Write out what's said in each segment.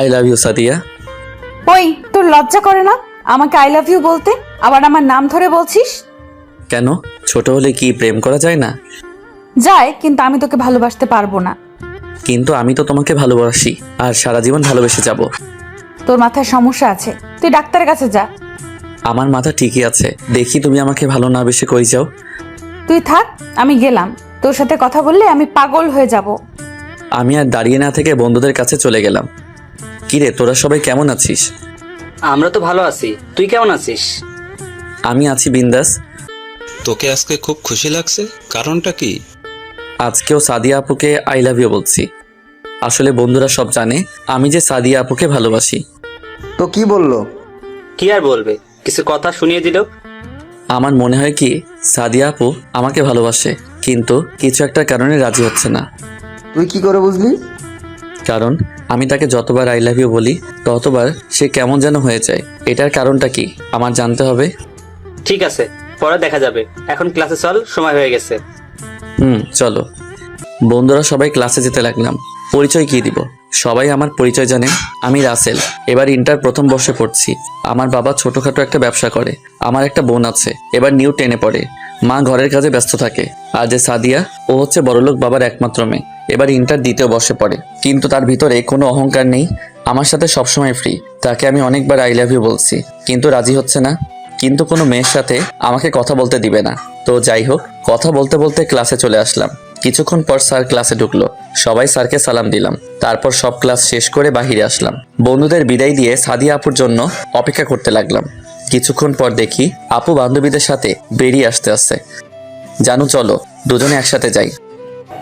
I love you Sadia. ওই তোর লজ্জা করে না আমাকে আই লাভ ইউ বলতে? আবার আমার নাম ধরে বলছিস? কেন, ছোট হলে কি প্রেম করা যায় না? যায়, কিন্তু আমি তোকে ভালোবাসতে পারবো না। কিন্তু আমি তো তোমাকে ভালোবাসি আর সারা জীবন ভালোবেসে যাব। তোর মাথায় সমস্যা আছে, তুই ডাক্তারের কাছে যা। আমার মাথা ঠিকই আছে, দেখি তুমি আমাকে ভালো না বেশি কই যাও। তুই থাক, আমি গেলাম। তোর সাথে কথা বললে আমি পাগল হয়ে যাব। আমি আর দাঁড়িয়ে না থেকে বন্ধুদের কাছে চলে গেলাম। কিরে, তোরা সবাই কেমন আছিস? আমরা তো ভালো আছি, তুই কেমন আছিস? আমি আছি বিন্দাস। তোকে আজকে খুব খুশি লাগছে, কারণটা কি? আজকেও সাদিয়া আপুকে আই লাভ ইউ বলছি। আসলে বন্ধুরা সব জানে আমি যে সাদিয়া আপুকে ভালোবাসি। তো কি বললো? কি আর বলবে, কিছু কথা শুনিয়ে দিল। আমার মনে হয় কি সাদিয়া আপু আমাকে ভালোবাসে, কিন্তু কিছু একটা কারণে রাজি হচ্ছে না। তুই কি করে বুঝলি? কারণ আমি তাকে যতবার আই লাভ ইউ বলি ততবার সে কেমন যেন হয়ে যায়। এটার কারণটা কি আমার জানতে হবে। ঠিক আছে, পরে দেখা যাবে, এখন ক্লাসে চল, সময় হয়ে গেছে। চলো। বন্ধুরা সবাই ক্লাসে যেতে লাগলাম। পরিচয় কি দিব? সবাই আমার পরিচয় জানে, আমি রাসেল। এবার ইন্টার প্রথম বর্ষে পড়ছি। আমার বাবা ছোটখাটো একটা ব্যবসা করে। আমার একটা বোন আছে, এবার নিউ 10-এ পড়ে। মা ঘরের কাজে ব্যস্ত থাকে। আর যে সাদিয়া, ও হচ্ছে বড়লোক বাবার একমাত্র মেয়ে। এবার ইন্টার দ্বিতীয় বর্ষে পড়ে, কিন্তু তার ভিতরে কোনো অহংকার নেই। আমার সাথে সবসময় ফ্রি। তাকে আমি অনেকবার আই লাভ ইউ বলছি, কিন্তু রাজি হচ্ছে না। কিন্তু কোনো মেয়ের সাথে আমাকে কথা বলতে দিবে না। তো যাই হোক, কথা বলতে বলতে ক্লাসে চলে আসলাম। কিছুক্ষণ পর স্যার ক্লাসে ঢুকলো। সবাই স্যারকে সালাম দিলাম। তারপর সব ক্লাস শেষ করে বাহিরে আসলাম। বন্ধুদের বিদায় দিয়ে সাদিয়া আপুর জন্য অপেক্ষা করতে লাগলাম। কিছুক্ষণ পর দেখি আপু বান্ধবীদের সাথে বেরিয়ে আসতে। জানু চলো, দুজনে একসাথে যাই।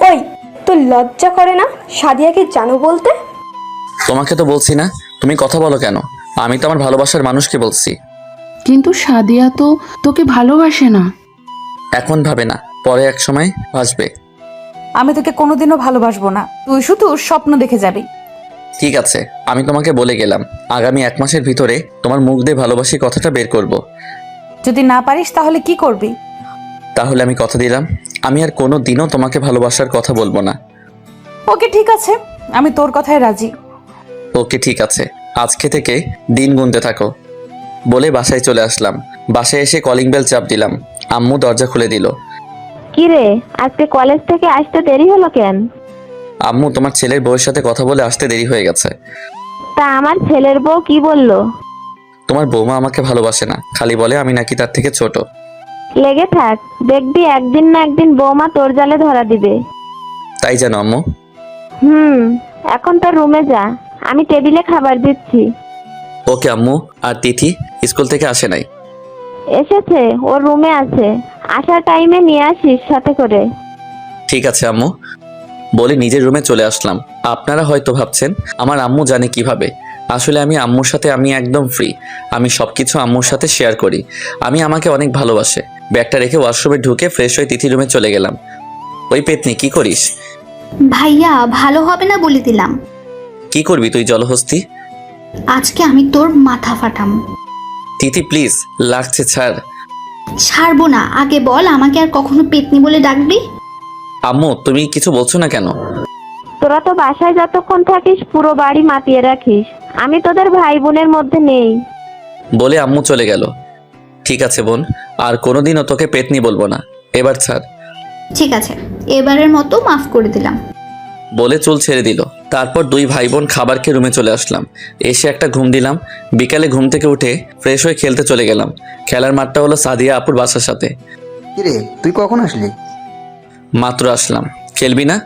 ওই, তোর লজ্জা করে না সাদিয়াকে জানো বলতে? তোমাকে তো বলছি না, তুমি কথা বলো কেন? আমি তো আমার ভালোবাসার মানুষকে বলছি। কিন্তু সাদিয়া তো তোকে ভালোবাসে না। এখন ভাবে না, পরে এক সময় আসবে। আমি তোকে কোনোদিনও ভালোবাসবো না, তুই শুধু স্বপ্ন দেখে যাবি। ঠিক আছে, আমি তোমাকে বলে গেলাম আগামী 1 মাসের ভিতরে তোমার মুখ দিয়ে ভালোবাসি কথাটা বের করব। যদি না পারিস তাহলে কি করবি? তাহলে আমি কথা দিলাম, আমি আর কোনো দিনও তোমাকে ভালোবাসার কথা বলবো না। ওকে ঠিক আছে, আমি তোর কথায় রাজি। ওকে ঠিক আছে, আজকে থেকে দিন গুনতে থাকো। বলে বাসায় চলে আসলাম। বাসায় এসে কলিং বেল চাপ দিলাম। আম্মু দরজা খুলে দিল। কিরে, আজকে কলেজ থেকে আসতে দেরি হলো কেন? আম্মু, তোমার ছেলের বউয়ের সাথে কথা বলে আসতে দেরি হয়ে গেছে। তা আমার ছেলের বউ কি বললো? তোমার বৌমা আমাকে ভালোবাসে না, খালি বলে আমি নাকি তার থেকে ছোট। লেগে থাক, দেখবি একদিন না একদিন বৌমা তোর জালে ধরা দিবে। তাই জানো আম্মু? এখন তোর রুমে যা, আমি টেবিলে খাবার দিচ্ছি। ওকে আম্মু। আর তিথি স্কুল থেকে আসে নাই? এসেছে, ওর রুমে আছে, আসার টাইমে নিয়ে আসিস সাথে করে। ঠিক আছে আম্মু। বলে নিজের রুমে চলে আসলাম। আপনারা হয়তো ভাবছেন আমার আম্মু জানে কিভাবে। আসলে আমি আম্মুর সাথে আমি একদম ফ্রি। আমি সবকিছু আম্মুর সাথে শেয়ার করি। আমি আমাকে অনেক ভালোবাসে। ব্যাগটা রেখে ওয়াশরুমে ঢুকে ফ্রেশ হয়ে তিথি রুমে চলে গেলাম। ওই পেতনি, কি করিস? ভাইয়া, ভালো হবে না বলে দিলাম। কি করবি তুই জলহস্তি? আজকে আমি তোর মাথা ফাটাম। তিথি প্লিজ, লাগছে, ছাড়। ছাড়বো না, আগে বল আমাকে আর কখনো পেতনি বলে ডাকবি? আম্মু, তুমি কিছু বলছো না কেন? তোরা তো বাসায় যতক্ষণ থাকিস পুরো বাড়ি মাতিয়ে রাখিস, আমি তোদের ভাই বোনের মধ্যে নেই। বলে আম্মু চলে গেল। ঠিক আছে বোন, আর কোনোদিনও তোকে পেতনি বলবো না, এবার ছাড়। ঠিক আছে, এবারের মতো মাফ করে দিলাম। বলে চুল ছেড়ে দিল। তারপর 2 ভাই বোন খাবার খেয়ে রুমে চলে আসলাম। এসে একটা ঘুম দিলাম। বিকালে ঘুম থেকে উঠে ফ্রেশ হয়ে খেলতে চলে গেলাম। খেলার মাঠটা হলো সাদিয়া আপুর বাসার সাথে। কিরে, তুই কখন আসলি? মাত্র আসলাম। খেলবি না?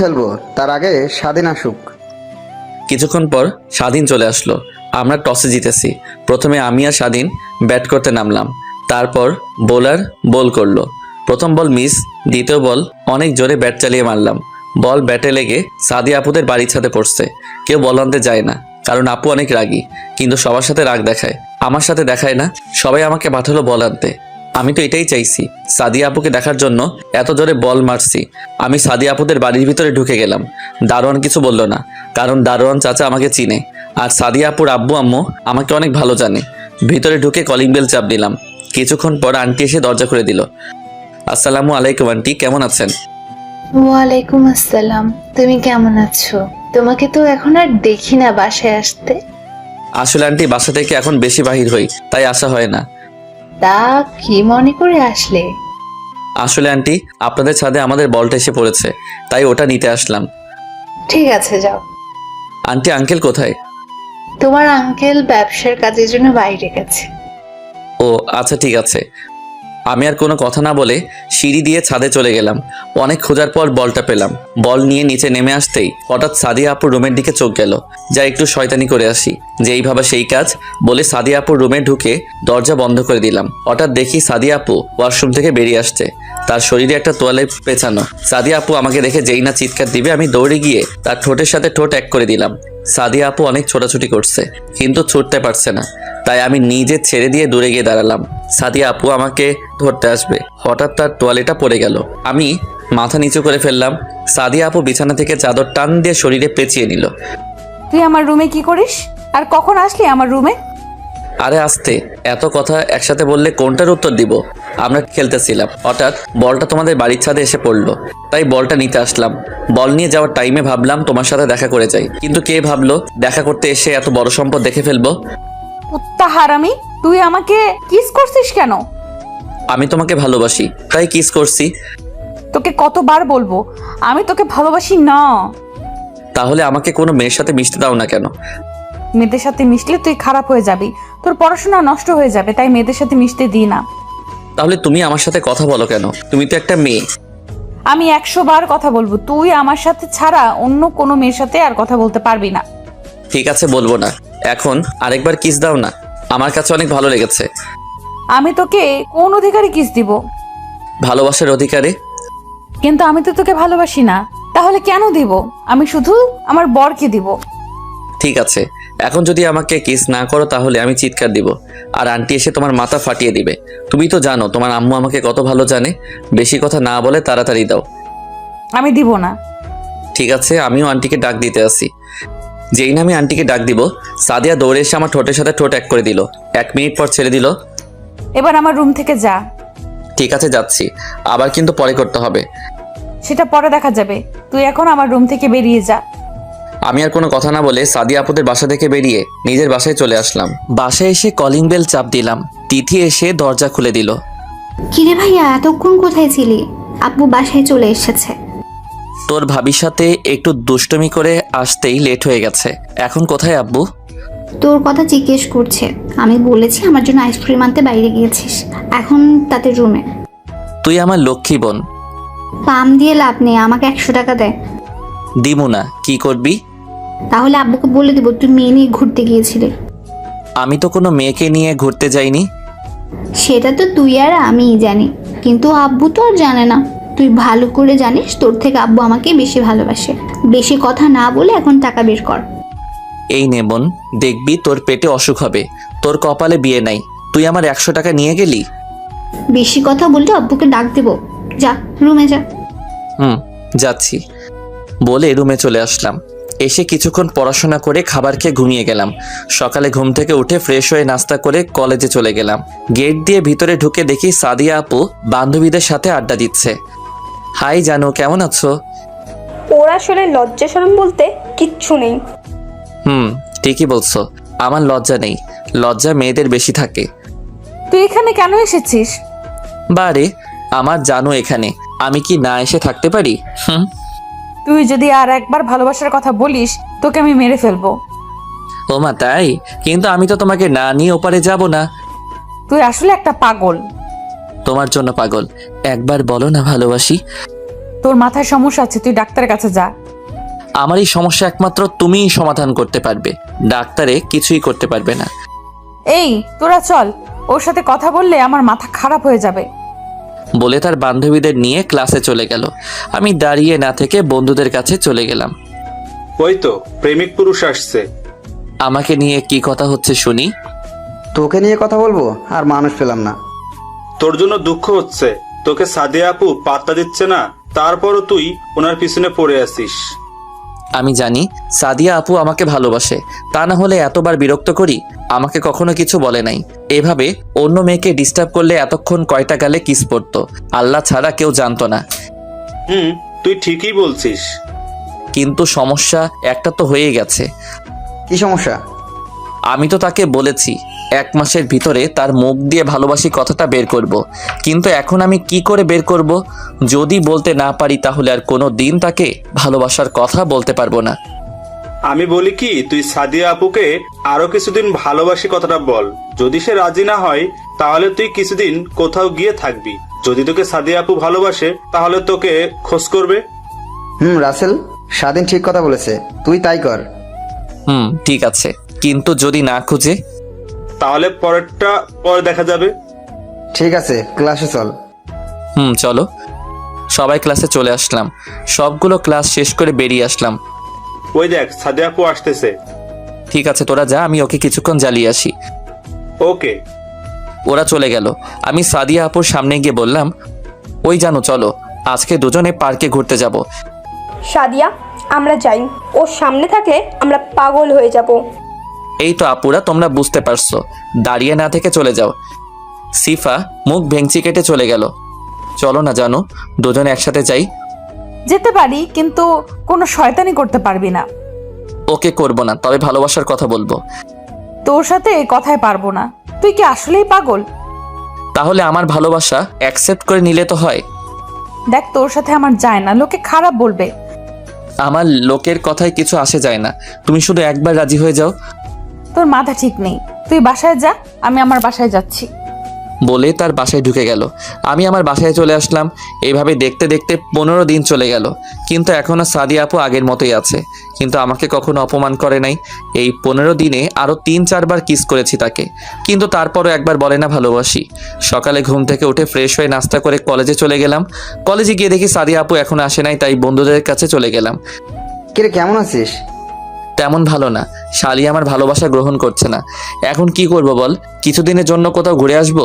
খেলবো, তার আগে স্বাধীন আসুক। কিছুক্ষণ পর স্বাধীন চলে আসলো। আমরা টসে জিতেছি। প্রথমে আমি আর স্বাধীন ব্যাট করতে নামলাম। তারপর বোলার বল করলো। প্রথম বল মিস, দ্বিতীয় বল অনেক জোরে ব্যাট চালিয়ে মারলাম। বল ব্যাটে লেগে সাদিয়া আপুদের বাড়ির ছাদে পড়ছে। কেউ বল আনতে যায় না, কারণ আপু অনেক রাগী। কিন্তু সবার সাথে রাগ দেখায়, আমার সাথে দেখায় না। সবাই আমাকে পাঠালো বল আনতে। আমি তো এটাই চাইছি, সাদিয়া আপুকে দেখার জন্য এত জোরে বল মারছি। আমি সাদিয়া আপুদের বাড়ির ভিতরে ঢুকে গেলাম। দারোয়ান কিছু বলল না, কারণ দারোয়ান চাচা আমাকে চিনে। আর সাদিয়া আপুর আব্বু আম্মু আমাকে অনেক ভালো জানে। ভিতরে ঢুকে কলিং বেল চাপ দিলাম। কিছুক্ষণ পর আন্টি এসে দরজা খুলে দিল। আসসালামু আলাইকুম আন্টি, কেমন আছেন? ওয়ালাইকুম আসসালাম। তুমি কেমন আছো? তোমাকে তো এখন আর দেখি না বাসায় আসতে। আসলে আন্টি বাসা থেকে এখন বেশি বাহির হই, তাই আসা হয় না। তা কি মনে করে আসলে? আসলে আন্টি আপনাদের ছাদে আমাদের বলটা এসে পড়েছে, তাই ওটা নিতে আসলাম। ঠিক আছে, যাও। আন্টি আঙ্কেল কোথায়? তোমার আঙ্কেল ব্যবসার কাজের জন্য বাইরে গেছে। ও আচ্ছা ঠিক আছে। আমি আর কোনো কথা না বলে সিঁড়ি দিয়ে ছাদে চলে গেলাম। অনেক খোঁজার পর বলটা পেলাম। বল নিয়ে নিচে নেমে আসতেই হঠাৎ সাদিয়া আপুর রুমের দিকে চোখ গেল। যা একটু শয়তানি করে আসি, যেই ভাবা সেই কাজ বলে সাদিয়া আপুর রুমে ঢুকে দরজা বন্ধ করে দিলাম। হঠাৎ দেখি সাদিয়া আপু ওয়াশরুম থেকে বেরিয়ে আসছে, তার শরীরে একটা তোয়ালে পেঁচানো। সাদিয়া আপু আমাকে দেখে যেই না চিৎকার দিবে, আমি দৌড়ে গিয়ে তার ঠোঁটের সাথে ঠোঁট এক করে দিলাম। সাদিয়া আপু অনেক ছোটাছুটি করছে, কিন্তু ছুটতে পারছে না, তাই আমি নিজে ছেড়ে দিয়ে দূরে গিয়ে দাঁড়ালাম। সাদিয়া আপু আমাকে ধরতে আসবে, হঠাৎ তার তোয়ালেটা পড়ে গেল। আমি মাথা নিচু করে ফেললাম। সাদিয়া আপু বিছানা থেকে চাদর টান দিয়ে শরীরে পেঁচিয়ে নিল। তুই আমার রুমে কি করিস? আর কখন আসলি আমার রুমে? আরে আস্তে, এত কথা একসাথে বললে কোনটার উত্তর দিব? আমরা খেলতেছিলাম, হঠাৎ বলটা তোমাদের বাড়ির ছাদে এসে পড়লো, তাই বলটা নিতে আসলাম। বল নিয়ে যাওয়ার টাইমে ভাবলাম তোমার সাথে দেখা করে যাই, কিন্তু কে ভাবলো দেখা করতে এসে এত বড় সম্পদ দেখে ফেলবো। কুত্তা হারামি, তুই আমাকে কিস করছিস কেন? আমি তোমাকে ভালোবাসি, তাই কিস করছি। তোকে কতবার বলবো আমি তোকে ভালোবাসি না? তাহলে আমাকে কোনো মেয়ের সাথে মিশতে দাও না কেন? মেয়েদের সাথে মিশলে তুই খারাপ হয়ে যাবি, তোর পড়াশোনা নষ্ট হয়ে যাবে, তাই মেয়েদের সাথে মিশতে দিই না। তাহলে তুমি আমার সাথে কথা বলো কেন? তুমি তো একটা মেয়ে। আমি 100 বার কথা বলবো, তুই আমার সাথে ছাড়া অন্য কোনো মেয়ের সাথে আর কথা বলতে পারবি না। ঠিক আছে, বলবো না। এখন আরেকবার কিস দাও না, আমার কাছে অনেক ভালো লেগেছে। আমি তোকে কোন অধিকারে কিস দিব? ভালোবাসার অধিকারে। কিন্তু আমি তো তোকে ভালোবাসি না, তাহলে কেন দিব? আমি শুধু আমার বরকে দিব। ঠিক আছে, এখন যদি আমাকে কিস না করো তাহলে আমি চিৎকার দিব, আর আন্টি এসে তোমার মাথা ফাটিয়ে দিবে। তুমি তো জানো তোমার আম্মু আমাকে কত ভালো জানে। বেশি কথা না বলে তাড়াতাড়ি দাও। আমি দিব না। ঠিক আছে, আমিও আন্টিকে ডাক দিতে আসি। যেই না আমি আন্টিকে ডাক দিব, সাদিয়া দৌড়ে এসে আমার ঠোঁটের সাথে ঠোঁট এক করে দিল। 1 মিনিট পর ছেড়ে দিল। এবার আমার রুম থেকে যা। ঠিক আছে যাচ্ছি, আবার কিন্তু পরে করতে হবে। সেটা পরে দেখা যাবে, তুই এখন আমার রুম থেকে বেরিয়ে যা। আমি আর কোনো কথা না বলে সাদিয়া আপুদের বাসা থেকে বেরিয়ে নিজের বাসায় চলে আসলাম। বাসায় এসে কলিং বেল চাপ দিলাম। তিথি এসে দরজা খুলে দিল। কিরে ভাইয়া, এতক্ষণ কোথায় ছিলি? আব্বু বাসায় চলে এসেছে। তোর ভাবির সাথে একটু দুষ্টুমি করে আসতেই লেট হয়ে গেছে। এখন কোথায় আব্বু? তোর কথা জিজ্ঞেস করছে। আমি বলেছি আমার জন্য আইসক্রিম আনতে বাইরে গিয়েছিস, এখন তাদের রুমে। তুই আমার লক্ষ্মী বোন। পাম দিয়ে লাভ নেই, আমাকে 100 টাকা দে। দিমু না, কি করবি? তাহলে আব্বুকে বলে দিব তুই মেয়ে নিয়ে ঘুরতে গিয়েছিলি। আমি তো কোনো মেয়েকে নিয়ে ঘুরতে যাইনি। সেটা তো তুই আর আমিই জানি, কিন্তু আব্বু তো আর জানে না। তুই ভালো করে জানিস তোর থেকে আব্বু আমাকে বেশি ভালোবাসে। বেশি কথা না বলে এখন টাকা বের কর। এই নে বোন, দেখবি তোর পেটে অসুখ হবে। তোর কপালে বিয়ে নাই, তুই আমার 100 টাকা নিয়ে গেলি। বেশি কথা বললে আব্বুকে ডাক দেব। যা রুমে যা। যাচ্ছি বলে রুমে চলে আসলাম। এসে কিছুক্ষণ পড়াশোনা করে খাবার খেয়ে ঘুমিয়ে গেলাম। সকালে ঘুম থেকে উঠে ফ্রেশ হয়ে নাস্তা করে কলেজে চলে গেলাম। গেট দিয়ে ভিতরে ঢুকে দেখি সাদিয়া আপু বান্ধবীদের সাথে আড্ডা দিচ্ছে। হাই জানু, কেমন আছো? ওর আসলে লজ্জা শরম বলতে কিচ্ছু নেই। ঠিকই বলছো, আমার লজ্জা নেই। লজ্জা মেয়েদের বেশি থাকে। তুই এখানে কেন এসেছিস? বারে, আমার জানু এখানে, আমি কি না এসে থাকতে পারি? তুই যদি আর একবার ভালোবাসার কথা বলিস তোকে আমি মেরে ফেলবো। ও মা তাই? কিন্তু আমি তো তোমাকে না নিয়ে ওপারে যাব না। তুই আসলে একটা পাগল। তোমার জন্য পাগল। একবার বলো না ভালোবাসি। তোর মাথায় সমস্যা আছে, তুই ডাক্তারের কাছে যা। আমার এই সমস্যা একমাত্র তুমিই সমাধান করতে পারবে, ডাক্তারে কিছুই করতে পারবে না। এই তোরা চল, ওর সাথে কথা বললে আমার মাথা খারাপ হয়ে যাবে। বলে তার বান্ধবীদের নিয়ে ক্লাসে চলে গেল। আমি দাঁড়িয়ে না থেকে বন্ধুদের কাছে চলে গেলাম। ওই তো প্রেমিক পুরুষ আসছে। আমাকে নিয়ে কি কথা হচ্ছে শুনি। তোকে নিয়ে কথা বলবো আর মানুষ পেলাম না। তোর জন্য দুঃখ হচ্ছে, তোকে সাদিয়া আপু পাত্তা দিচ্ছে না, তারপরও তুই ওনার পিছনে পড়ে আছিস। আমি জানি সাদিয়া আপু আমাকে ভালোবাসে, তা না হলে এতবার বিরক্ত করি? আমাকে কখনো কিছু বলে নাই। এভাবে অন্য মেয়েকে ডিস্টার্ব করলে এতক্ষণ কয়টা গালে কিস পড়তো, আল্লাহ ছাড়া কেউ জানতো না। তুই ঠিকই বলছিস। কিন্তু সমস্যা একটা তো হয়ে গেছে। কি সমস্যা? আমি তো তাকে বলেছি 1 মাসের ভিতরে তার মুখ দিয়ে ভালোবাসি কথাটা বের করব। কিন্তু এখন আমি কি করে বের করব? যদি বলতে না পারি তাহলে আর কোনো দিন তাকে ভালোবাসার কথা বলতে পারবো না। আমি বলি কি, তুই সাদিয়া আপুকে আরো কিছুদিন ভালোবাসি কথাটা বল। যদি সে রাজি না হয় তাহলে তুই কিছুদিন কোথাও গিয়ে থাকবি। যদি তোকে সাদিয়া আপু ভালোবাসে তাহলে তোকে খোঁজ করবে। রাসেল, স্বাধীন ঠিক কথা বলেছে, তুই তাই কর। ঠিক আছে, কিন্তু যদি না খুঁজে? তাহলে পরেরটা পরে দেখা যাবে। ঠিক আছে, ক্লাসে চল। চলো। সবাই ক্লাসে চলে আসলাম। সবগুলো ক্লাস শেষ করে বেরিয়ে আসলাম। ওই দেখ, সাদিয়া আপু আসতেছে। ঠিক আছে, তোরা যা, আমি ওকে কিছুক্ষণ জ্বালিয়ে আসি। ওকে। ওরা চলে গেল। আমি সাদিয়া আপুর সামনে গিয়ে বললাম, ওই জানো, চলো আজকে দুজনে পার্কে ঘুরতে যাব। সাদিয়া, আমরা যাই। ওর সামনে থাকলে আমরা পাগল হয়ে যাব। এই তো আপুরা, তোমরা বুঝতে পারছো, দাঁড়িয়ে না থেকে চলে যাও। সিফা মুখ ভেঙচি কেটে চলে গেল। চলো না জানো, দুজনে একসাথে যাই। যেতে পারি, কিন্তু কোনো শয়তানি করতে পারবি না। ওকে, করব না, তবে ভালোবাসার কথা বলবো। তোর সাথে কথায় পারবো না। তুই কি আসলেই পাগল? তাহলে আমার ভালোবাসা অ্যাকসেপ্ট করে নিলে তো হয়। দেখ, তোর সাথে আমার যায় না, লোকে খারাপ বলবে। আমার লোকের কথায় কিছু আসে যায় না, তুমি শুধু একবার রাজি হয়ে যাও। তোর মাথা ঠিক নেই। তুই বাসায় যা, আমি আমার বাসায় যাচ্ছি। বলে তার বাসায় ঢুকে গেল। আমি আমার বাসায় চলে আসলাম। এইভাবে দেখতে দেখতে 15 দিন চলে গেল, কিন্তু এখনো সাদিয়া আপু আগের মতোই আছে। কিন্তু আমাকে কখনো অপমান করে নাই। এই 15 দিনে আরো 3-4 বার কিস করেছি তাকে, কিন্তু তারপরও একবার বলে না ভালোবাসি। সকালে ঘুম থেকে উঠে ফ্রেশ হয়ে নাস্তা করে কলেজে চলে গেলাম। কলেজে গিয়ে দেখি সাদিয়া আপু এখনো আসে নাই, তাই বন্ধুদের কাছে চলে গেলাম। কিরে, কেমন আছিস? তেমন ভালো না, শালি আমার ভালোবাসা গ্রহণ করছে না। এখন কি করব বল? কিছুদিনের জন্য কোথাও ঘুরে আসবো।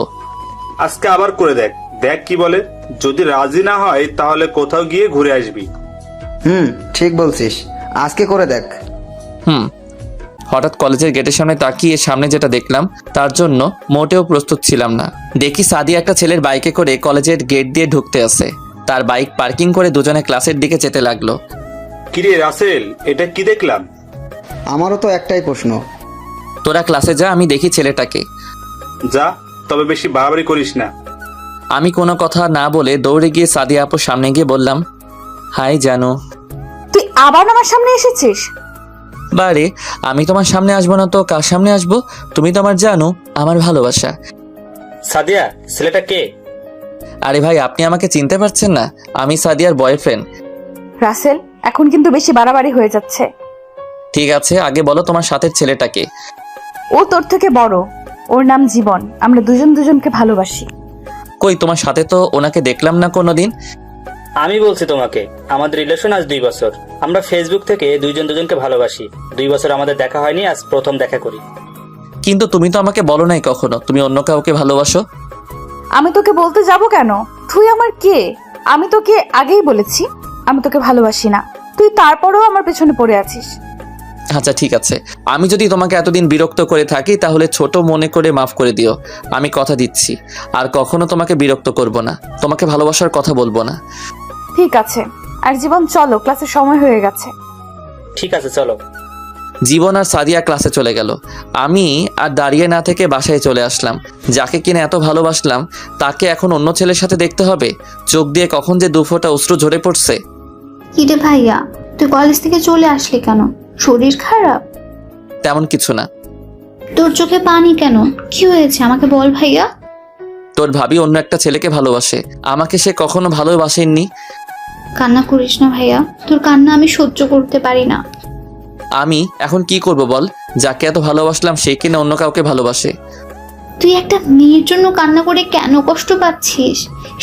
আজকে আবার করে দেখ, দেখ কি বলে। যদি রাজি না হয় তাহলে কোথাও গিয়ে ঘুরে আসবি। ঠিক বলছিস, আজকে করে দেখ। হঠাৎ কলেজের গেটের সামনে তাকিয়ে সামনে যেটা দেখলাম তার জন্য মোটেও প্রস্তুত ছিলাম না। দেখি সাদিয়া একটা ছেলের বাইকে করে কলেজের গেট দিয়ে ঢুকতে আসে। তার বাইক পার্কিং করে দুজনে ক্লাসের দিকে যেতে লাগলো। কিরে রাসেল, এটা কি দেখলাম? আমারও তো একটাই প্রশ্ন। তোরা ক্লাসে যা, আমি দেখি ছেলেটাকে। যা, তবে বেশি বাড়াবাড়ি করিস না। আমি কোনো কথা না বলে দৌড়ে গিয়ে সাদিয়া আপুর সামনে গিয়ে বললাম, হাই জানো। তুই আবার আমার সামনে এসেছিস? বারে, আমি তোমার সামনে আসবো না তো কার সামনে আসবো? তুমি তো আমার জানো, আমার ভালোবাসা। সাদিয়া, ছেলেটা কে? আরে ভাই, আপনি আমাকে চিনতে পারছেন না? আমি সাদিয়ার বয়ফ্রেন্ড। রাসেল, এখন কিন্তু বেশি বাড়াবাড়ি হয়ে যাচ্ছে। ঠিক আছে, আগে বলো তোমার সাথের ছেলেটাকে। ও তোর থেকে বড়, ওর নাম জীবন। আমরা দুজন দুজনকে ভালোবাসি। কই, তোমার সাথে তো ওনাকে দেখলাম না কোনোদিন। আমি বলছি তোমাকে, আমাদের রিলেশন আজ 2 বছর। আমরা ফেসবুক থেকে দুইজন দুজনকে ভালোবাসি। 2 বছর আমাদের দেখা হয়নি, আজ প্রথম দেখা করি। কিন্তু তুমি তো আমাকে বলো নাই কখনো তুমি অন্য কাউকে ভালোবাসো। আমি তোকে বলতে যাব কেন? তুই আমার কে? আমি তোকে আগেই বলেছি আমি তোকে ভালোবাসি না। তুই তারপরেও আমার পেছনে পড়ে আছিস। আচ্ছা ঠিক আছে, আমি যদি তোমাকে এতদিন বিরক্ত করে থাকি তাহলে ছোট মনে করে মাফ করে দিও। আমি কথা দিচ্ছি আর কখনো তোমাকে বিরক্ত করব না, তোমাকে ভালোবাসার কথা বলবো না। ঠিক আছে। আর জীবন, চলো, ক্লাসের সময় হয়ে গেছে। ঠিক আছে, চলো। জীবন আর সাদিয়া ক্লাসে চলে গেল। আমি আর দাঁড়িয়ে না থেকে বাসায় চলে আসলাম। যাকে কিনা এত ভালোবাসলাম তাকে এখন অন্য ছেলের সাথে দেখতে হবে। চোখ দিয়ে কখন যে 2 ফোঁটা অশ্রু ঝরে পড়ছে। কিরে ভাইয়া, তুই কলেজ থেকে চলে আসলি কেন? শরীর খারাপ? তেমন কিছু না। তোর চোখে পানি কেন? কি হয়েছে আমাকে বল ভাইয়া। তোর ভাবি অন্য একটা ছেলেকে ভালোবাসে, আমাকে সে কখনো ভালোবাসেননি। কান্না করিস না ভাইয়া, তোর কান্না আমি সহ্য করতে পারি না। আমি এখন কি করব বল? যাকে এত ভালোবাসলাম সে কিনা অন্য কাউকে ভালোবাসে। তুই একটা মেয়ের জন্য কান্না করে কেন কষ্ট পাচ্ছিস?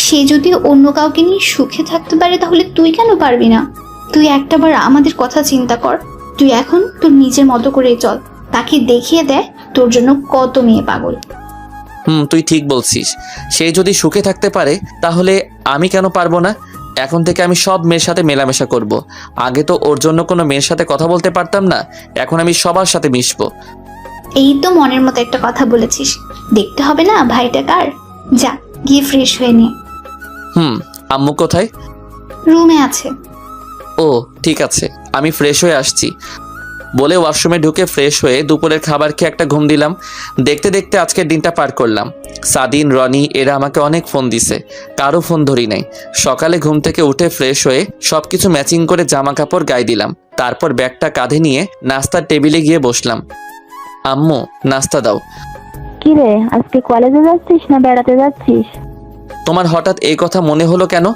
সে যদি অন্য কাউকে নিয়ে সুখে থাকতে পারে তাহলে তুই কেন পারবি না? তুই একটাবার আমাদের কথা চিন্তা কর। তুই এখন তোর নিজের মতো করে চল, তাকে দেখিয়ে দে তোর জন্য কত মেয়ে পাগল। তুই ঠিক বলছিস। সে যদি সুখে থাকতে পারে তাহলে আমি কেন পারবো না? এখন থেকে আমি সব মেয়ের সাথে মেলামেশা করব। আগে তো ওর জন্য কোনো মেয়ের সাথে কথা বলতে পারতাম না, এখন আমি সবার সাথে মিশবো। এই তো মনের মতো একটা কথা বলেছিস। দেখতে হবে না ভাইটা কার? যা গিয়ে ফ্রেশ হয়ে নে। আম্মু কোথায়? রুমে আছে। ও ঠিক আছে, আমি ফ্রেশ হয়ে আসছি বলে ওয়াশরুমে ঢুকে ফ্রেশ হয়ে দুপুরের খাবার খেয়ে একটা ঘুম দিলাম। দেখতে দেখতে আজকের দিনটা পার করলাম। সাদিন, রনি এরা আমাকে অনেক ফোন দিছে, কারো ফোন ধরি নাই। সকালে ঘুম থেকে উঠে ফ্রেশ হয়ে সব কিছু ম্যাচিং করে জামা কাপড় গায়ে দিলাম। তারপর ব্যাগটা কাঁধে নিয়ে নাস্তার টেবিলে গিয়ে বসলাম। আম্মু নাস্তা দাও। কি রে, আজকে কলেজে যাচ্ছিস না বেড়াতে যাচ্ছিস? তোমার হঠাৎ এই কথা মনে হলো কেন?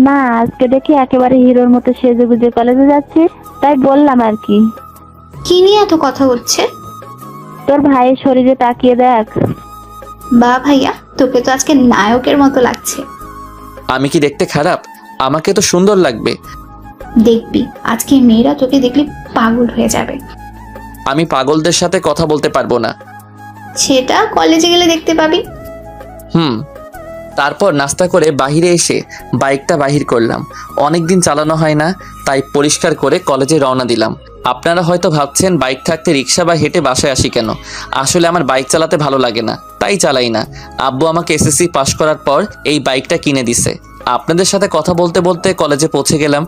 না, আজকে দেখি একেবারে হিরোর মতো সেজে গুজে কলেজে যাচ্ছিস, তাই বললাম আর কি। কি নিয়ে এত কথা হচ্ছে? তোর ভাইয়ের শরীরে তাকিয়ে দেখ। বা ভাইয়া, তোকে তো আজকে নায়কের মতো লাগছে। আমি কি দেখতে খারাপ? আমাকে তো সুন্দর লাগবে। দেখবি আজকে মেয়েরা তোকে দেখলে পাগল হয়ে যাবে। আমি পাগলদের সাথে কথা বলতে পারবো না। সেটা কলেজে গেলে দেখতে পাবি। তারপর নাস্তা করে বাহিরে এসে বাইকটা বাহির করলাম। অনেক দিন চালানো হয় না, তাই পরিষ্কার করে কলেজে রওনা দিলাম। আপনারা হয়তো ভাবছেন বাইক থাকতে রিক্সা বা হেঁটে বাসায় আসি কেন। আসলে আমার বাইক চালাতে ভালো লাগে না, তাই চালাই না। আব্বু আমাকে এসএসসি পাশ করার পর এই বাইকটা কিনে দিছে। আপনাদের সাথে কথা বলতে বলতে কলেজে পৌঁছে গেলাম।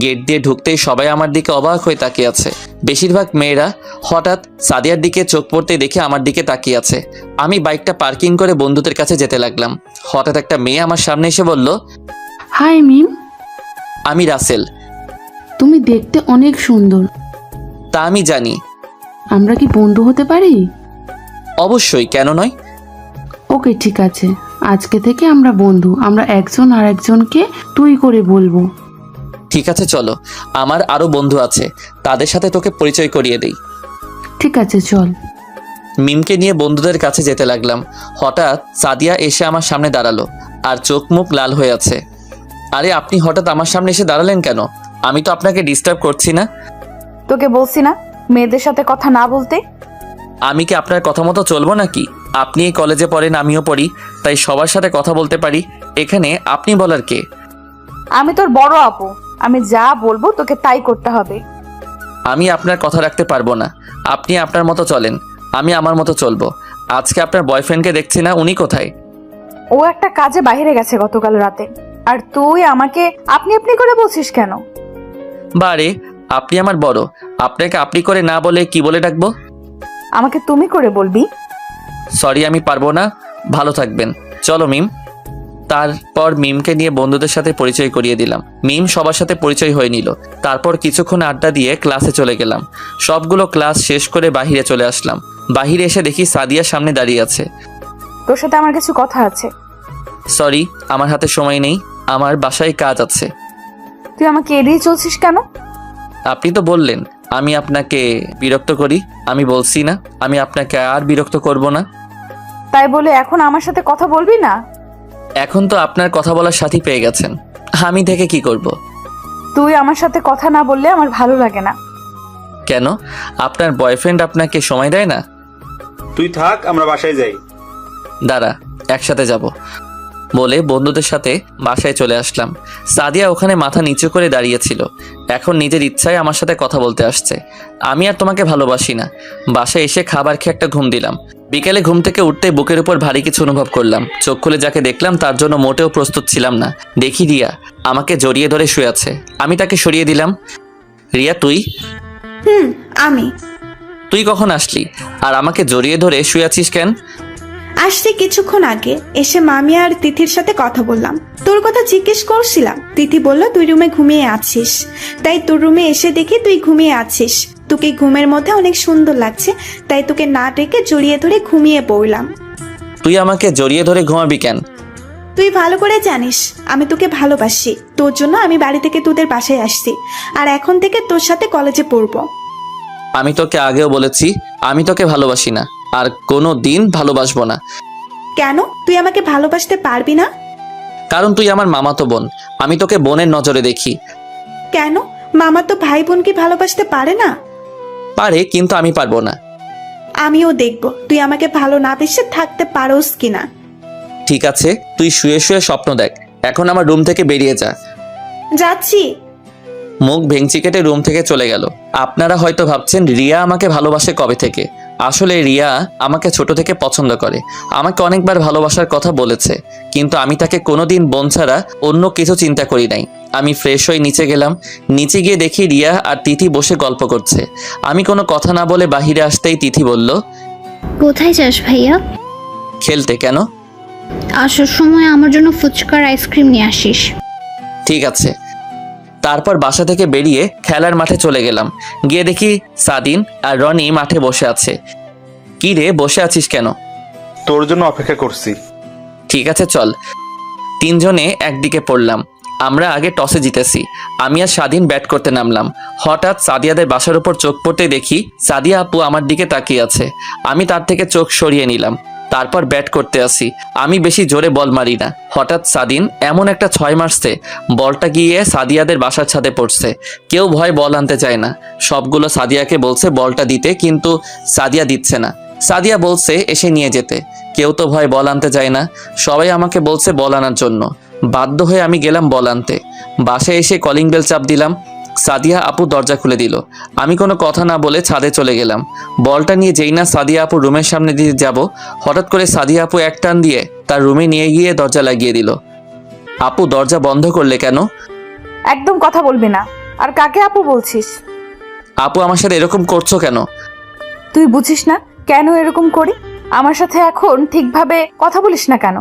গেট দিয়ে ঢুকতেই সবাই আমার দিকে অবাক হয়ে তাকিয়ে আছে। বেশিরভাগ মেয়েরা। হঠাৎ সাদিয়ার দিকে চোখ পড়তে দেখে আমার দিকে তাকিয়ে আছে। আমি বাইকটা পার্কিং করে বন্ধুদের কাছে যেতে লাগলাম। হঠাৎ একটা মেয়ে আমার সামনে এসে বলল, হাই মিম, আমি রাসেল। তুমি দেখতে অনেক সুন্দর। তা আমি জানি। আমরা কি বন্ধু হতে পারি? অবশ্যই, কেন নয়। ওকে ঠিক আছে, আজকে থেকে আমরা বন্ধু। আমরা একজন আর একজনকে তুই করে বলবো। ঠিক আছে চলো, আমার আরো বন্ধু আছে, তাদের সাথে তোকে পরিচয় করিয়ে দেই। ঠিক আছে চল। মিমকে নিয়ে বন্ধুদের কাছে যেতে লাগলাম। হঠাৎ সাদিয়া এসে আমার সামনে দাঁড়ালো আর চোখ মুখ লাল হয়ে আছে। আরে আপনি হঠাৎ আমার সামনে এসে দাঁড়ালেন কেন? আমি তো আপনাকে ডিস্টার্ব করছি না। তোকে বলছি না মেয়েদের সাথে কথা না বলতে। আমি কি আপনার কথা মতো চলবো নাকি? আপনি এই কলেজে পড়েন, আমিও পড়ি, তাই সবার সাথে কথা বলতে পারি। এখানে আপনি বলার কে? আমি তোর বড় আপু, আমি যা বলবো তোকে তাই করতে হবে। আমি আপনার কথা রাখতে পারবো না। আপনি আপনার মতো চলেন, আমি আমার মতো চলবো। আজকে আপনার বয়ফ্রেন্ডকে দেখছি না, উনি কোথায়? ও একটা কাজে বাইরে গেছে গতকাল রাতে। আর তুই আমাকে আপনি আপনি করে বলছিস কেন? বারে, আপনি আমার বড়, আপনাকে আপনি করে না বলে কি বলে ডাকবো? আমাকে তুমি করে বলবি। সরি, আমি পারবো না। ভালো থাকবেন। চলো মিম। তারপর মিমকে নিয়ে বন্ধুদের সাথে পরিচয় করিয়ে দিলাম। মিম সবার সাথে পরিচয় হয়ে নিল। তারপর কিছুক্ষণ আড্ডা দিয়ে ক্লাসে চলে গেলাম। সবগুলো ক্লাস শেষ করে বাহিরে চলে আসলাম। বাহিরে এসে দেখি সাদিয়া সামনে দাঁড়িয়ে আছে। তোর সাথে আমার কিছু কথা আছে। সরি, আমার হাতে সময় নেই, আমার বাসায় কাজ আছে। তুই আমাকে এড়িয়ে চলছিস কেন? আপনি তো বললেন আমি আপনাকে বিরক্ত করি। আমি বলছি না আমি আপনাকে আর বিরক্ত করব না। তাই বলে এখন আমার সাথে কথা বলবি না? এখন তো আপনার কথা বলার সাথী পেয়ে গেছেন, আমি থেকে কি করব? তুই আমার সাথে কথা না বললে আমার ভালো লাগে না। কেন? আপনার বয়ফ্রেন্ড আপনাকে সময় দেয় না? তুই থাক, আমরা বাসায় যাই। দাঁড়া, একসাথে যাব বলে বন্ধুদের সাথে বাসায় চলে আসলাম। সাদিয়া ওখানে মাথা নিচু করে দাঁড়িয়েছিল। এখন নিজের ইচ্ছায় আমার সাথে কথা বলতে আসছে। আমি আর তোমাকে ভালোবাসি না। বাসায় এসে খাবার খেয়ে একটা ঘুম দিলাম। বিকেলে ঘুম থেকে উঠতে বুকের উপর ভারী কিছু অনুভব করলাম। চোখ খুলে যাকে দেখলাম তার জন্য মোটেও প্রস্তুত ছিলাম না। দেখি রিয়া আমাকে জড়িয়ে ধরে শুয়ে আছে। আমি তাকে সরিয়ে দিলাম। রিয়া তুই? আমি তুই কখন আসলি আর আমাকে জড়িয়ে ধরে শুয়ে আছিস কেন? আসতে কিছুক্ষণ আগে এসে মামি আর তিথির সাথে কথা বললাম। তোর কথা জিজ্ঞেস করছিলাম। তিথি বলল তুই রুমে ঘুমিয়ে আছিস, তাই তোর রুমে এসে দেখি তুই ঘুমিয়ে আছিস। তোকে ঘুমের মধ্যে অনেক সুন্দর লাগছে, তাই তোকে না ডেকে জড়িয়ে ধরে ঘুমিয়ে পড়লাম। তুই আমাকে জড়িয়ে ধরে ঘুমাবি কেন? তুই ভালো করে জানিস আমি তোকে ভালোবাসি। তোর জন্য আমি বাড়ি থেকে তোদের বাসায় আসছি, আর এখন থেকে তোর সাথে কলেজে পড়বো। আমি তোকে আগেও বলেছি আমি তোকে ভালোবাসি না, আর কোনো দিন ভালোবাসবো না। কেন তুই আমাকে ভালোবাসতে পারবি না? কারণ তুই আমার মামাতো বোন, আমি তোকে বোনের নজরে দেখি। কেন? মামা তো ভাই বোনকে ভালোবাসতে পারে না? পারে, কিন্তু আমি পারবো না। আমিও দেখব তুই আমাকে ভালো না বেসে থাকতে পারোস কিনা। ঠিক আছে, তুই শুয়ে শুয়ে স্বপ্ন দেখ। এখন আমার রুম থেকে বেরিয়ে যা। যাচ্ছি। মুখ ভেঙচি কেটে রুম থেকে চলে গেল। আপনারা হয়তো ভাবছেন রিয়া আমাকে ভালোবাসে কবে থেকে। আসলে রিয়া আমাকে ছোট থেকে পছন্দ করে, আমাকে অনেকবার ভালোবাসার কথা বলেছে, কিন্তু আমি তাকে কোনোদিন বোন ছাড়া অন্য কিছু চিন্তা করি নাই। আমি ফ্রেশ হয়ে নিচে গেলাম। নিচে গিয়ে দেখি রিয়া আর তিথি বসে গল্প করছে। আমি কোনো কথা না বলে বাহিরে আসতেই তিথি বলল, কোথায় যাস ভাইয়া? খেলতে। কেন? আসার সময় আমার জন্য ফুচকার আইসক্রিম নিয়ে আসিস। ঠিক আছে। তারপর বাসা থেকে বেরিয়ে খেলার মাঠে চলে গেলাম। গিয়ে দেখি সাদিন আর রনি মাঠে বসে আছে। কি রে, বসে আছিস কেন? তোর জন্য অপেক্ষা করছি। ঠিক আছে চল। তিনজনে একদিকে পড়লাম। আমরা আগে টসে জিতেছি। আমি আর স্বাধীন ব্যাট করতে নামলাম। হঠাৎ সাদিয়াদের বাসার উপর চোখ পড়তে দেখি সাদিয়া আপু আমার দিকে তাকিয়ে আছে। আমি তার থেকে চোখ সরিয়ে নিলাম। তারপর ব্যাট করতে আসি। আমি বেশি জোরে বল মারি না। হঠাৎ সাদিন এমন একটা 6 মারছে, বলটা গিয়ে সাদিয়াদের বাসার ছাদে পড়ছে। কেউ ভয় বল আনতে চায় না। সবগুলো সাদিয়াকে বলছে বলটা দিতে, কিন্তু সাদিয়া দিচ্ছে না। সাদিয়া বলছে এসে নিয়ে যেতে। কেউ তো ভয় বল আনতে যায় না। সবাই আমাকে বলছে বল আনার জন্য। বাধ্য হয়ে আমি গেলাম বল আনতে। বাসায় এসে কলিং বেল চাপ দিলাম। সাদিয়া আপু দরজা খুলে দিল। আমি কোনো কথা না বলে ছাদে চলে গেলাম। বলটা নিয়ে যেই না সাদিয়া আপু রুমের সামনে দিয়ে যাব, হঠাৎ করে সাদিয়া আপু এক টান দিয়ে তার রুমে নিয়ে গিয়ে দরজা লাগিয়ে দিল। আপু দরজা বন্ধ করলে কেন? একদম কথা বলবি না। আর কাকে আপু বলছিস? আপু আমার সাথে এরকম করছো কেন? তুই বুঝিস না কেন এরকম করি? আমার সাথে এখন ঠিকভাবে কথা বলিস না কেন?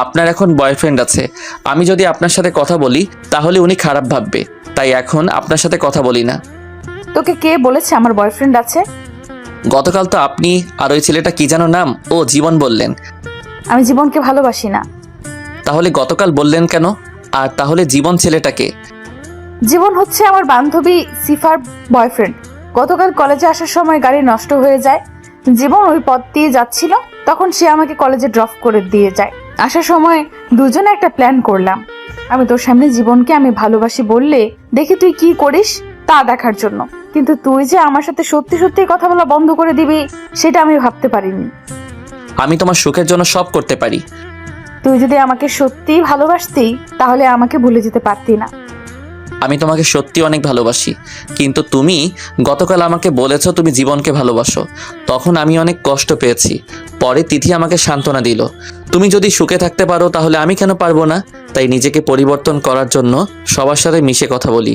আপনার এখন বয়ফ্রেন্ড আছে। আমি যদি আপনার সাথে কথা বলি তাহলে উনি খারাপ ভাববে, তাই এখন আপনার সাথে কথা বলি না। তোকে কে বলেছে আমার বয়ফ্রেন্ড আছে? গতকাল তো আপনি আর ওই ছেলেটা কি যেন নাম, ও জীবন বললেন। আমি জীবনকে ভালোবাসি না। তাহলে গতকাল বললেন কেন? আর তাহলে জীবন ছেলেটাকে? জীবন হচ্ছে আমার বান্ধবী সিফার বয়ফ্রেন্ড। গতকাল কলেজে আসার সময় গাড়ি নষ্ট হয়ে যায়। জীবন ওই পথ দিয়ে যাচ্ছিল, তখন সে আমাকে কলেজে ড্রপ করে দিয়ে যায়। আসার সময় দুজনে একটা প্ল্যান করলাম। আমি তোর সামনে জীবনকে আমি ভালোবাসি বললে দেখি তুই কি করিস তা দেখার জন্য। কিন্তু তুই যে আমার সাথে সত্যি সত্যি কথা বলা বন্ধ করে দিবি সেটা আমি ভাবতে পারিনি। আমি তোমার সুখের জন্য সব করতে পারি। তুই যদি আমাকে সত্যিই ভালোবাসতি তাহলে আমাকে ভুলে যেতে পারতি না। আমি তোমাকে সত্যি অনেক ভালোবাসি, কিন্তু তুমি গতকাল আমাকে বলেছো তুমি জীবনকে ভালোবাসো। তখন আমি অনেক কষ্ট পেয়েছি। পরে তিথি আমাকে সান্ত্বনা দিল, তুমি যদি সুখে থাকতে পারো তাহলে আমি কেন পারবো না। তাই নিজেকে পরিবর্তন করার জন্য সবার সাথে মিশে কথা বলি।